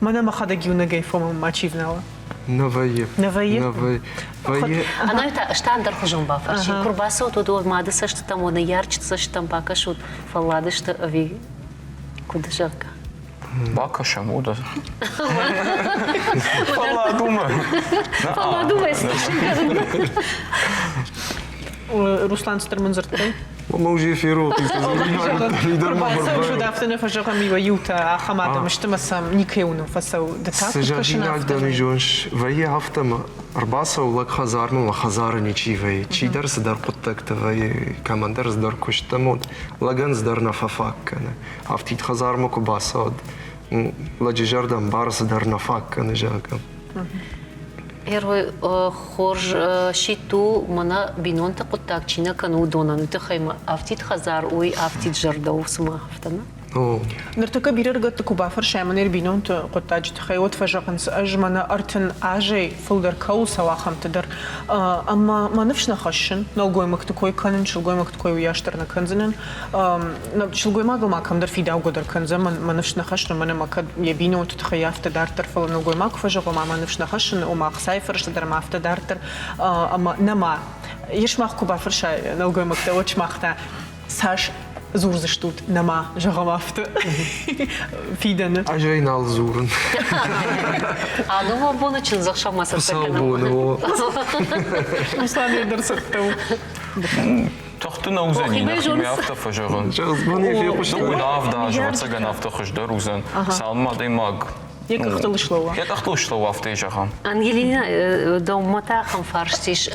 منا ما خدا جيونا جاي فما ما تشيفناوا نويه Она это что андер хожим бафарши. Курбаса вот удов мады сашта там он ярчит сашта там пока шут фаллады что ви куда жарко. Бака шамуда. Фалла думай. Руслан Стерманзертай. ما وجي في روحي كرباسة وشو دافتنا فجأة ميوا يوتا خمادا مش تمسام نيكيونو فسو دتاك سجادين عدني جونش وهي هفتما أربعة ولك خزار ما خزار نيجي وهي شي درس در قطك تغي كمان درس در كشتمود لجنز در نفافك أنا هفتيت خزار ما كباسود لججر دم بارس در نفاك أنا جاكم Эрой хорж шиту мана бинон та куттак чина кану донан та хайма автит хазар уй автит жардау сма автана. نرتكب بيرجع كوبافر شامنير بينون قطاج تخيوت فجقنس أجمنا أرتن أجي فلدر كوسا وخم تدر أما ما نفش نخشن نلقوي مكتكوي كنن شلقوي مكتكوي وياشترنا كنزنن شلقوي ما كم در في داو قدر كنزن ما نفش نخشن من ما كد يبينون تتخياف تدار ترفل نلقوي ماك فجقو ما نفش نخشن وما خسايفرش تدر ما فتدار تر أما نما يش ماك كوبافر شاي نلقوي مكتوش ماختا ساش زور زشتوت نما جغمافت فيدنا أجي نال زورن ما بونا چن زخشا ما سالبونه Руслан يدرسته تختنا وزني نخدم يافتا فجرن جازبوني في قشطة وداف دا جواتسا نافتا خشدر وزن سالما دي ماغ يك اختل شلوا يك اختل شلوا في جهان Ангелина дома хам фарштиш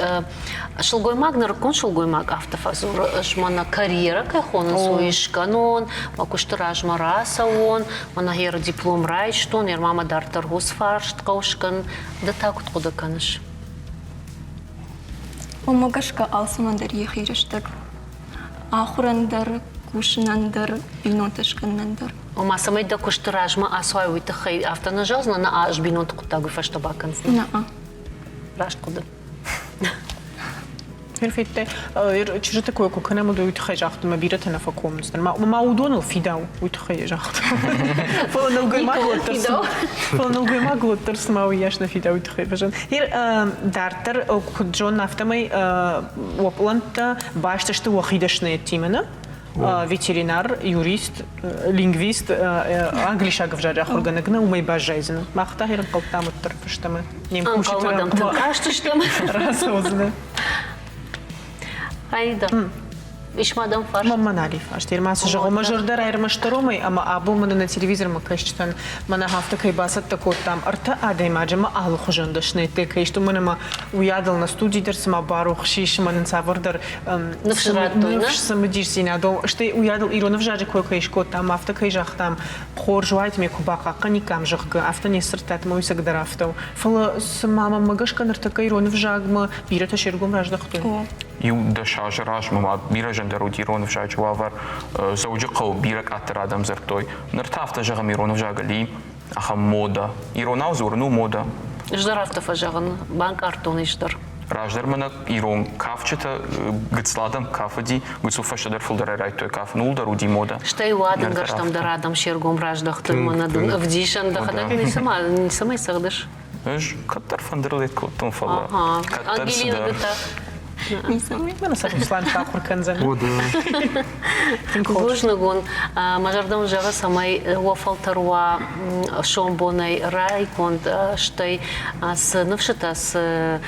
шулгой маг наркон шулгой маг автофазур шмана карьера кайхон суиш канон макуштыраж мараса он мана хер диплом райштон ер мама дартар гус фаршт каушкан да так куда каныш ومقشقة ألسمندر يخيرشتك آخرندر كوشنندر بينوتشكنندر Ома самай да куштыраж ма асой уйты хай автонажазна на аж бинот кутагу фашта баканс نعم рашт куда Perfetto. Ci такое, как нам удают хажахт, мы бират на факом. ما удонал фидау, уйт хажахт. فلنلقي ما قلت ترس ما وياش نفيداو تخيفجن. هير دارتر كجون نفتمي وبلانت باشتشت وخيدش نتيمنا. ветеринар, юрист, лингвист, англишаг в жарах органагна умей бажайзна. Махта хер колтам терпштаме. Нем кушитам. Что что мы? Расозна. Айда. Ишмадам фарш. Мама нали фарш. Тер маса жаго мажордар айрмаштаромай, ама абу мана на телевизор макаштан мана хафта кай басат такот там арта адай маджама алу хожандашне те кай што мана уядал на студии дерс ма барух шиш мана савардар Навшратойна. Самдирсина до ште уядал иронов жаже кой кай шко там афта кай жах там хоржвайт ме кубака каникам жахга афта не сртат мой сагдар афта фала с мама магашка нарта кай иронов жагма бирата шергом раждахту يو دشاج راج ما بيرا جندرو ديرون في جاج وافر زوج قو بيرك أتر آدم زرتوي نرتاف تجا ميرون في جاغلي أخم مودا يروناو زورنو مودا جدار автофажаган банк артон иштар راجدر منك يرون كافشتا قتسلادم كافدي قتسوفا شدر فلدر رايتوي كاف نول درو دي مودا Штай ладен гаштам дарадам шергом раждахты мана вдишан дахадак не сама сагдаш. ايش كتر فندرليت كوتون فلا كتر Ангелина سدر дата. Мана сам Руслан тахур канзан Гожнагон мажардам жага самай уафалтаруа шомбонай райконд штай с навшата с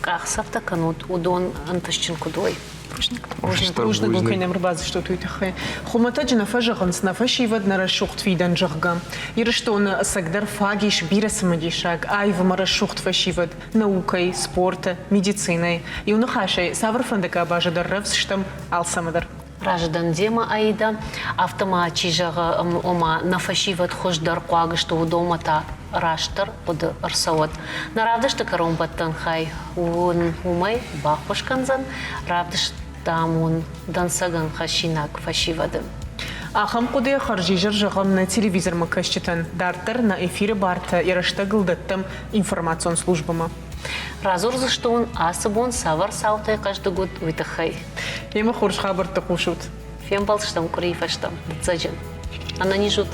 ахсавта канут удон анташчин кудой пружник. Пружник гукай намрбаз что тут хай. Хуматач на фажганс на фашивад на расшухт видан жахга. Ирштон сагдар фагиш бирасмадишаг ай в марашухт фашивад наукой, спорта, медициной. И унахашай савр фандака бажадар равсштам алсамадар. Раждан дема аида автомат чижага ома на фашиват хождар қуагышты удомата раштар под арсават. На равдышты каромбаттан хай он умай бахпашканзан равдыш тамун дансаган хашинак фашивадым. Ахам куде харжижер жагам на телевизор макашчитан дартер на эфире барта и раштагылдаттам информацион службама. Разорзы, что он асабон савар саутай каждый год витахай. Ема хорш хабар такушут. Фембал штам курифаштам, дзаджан. Она не жут.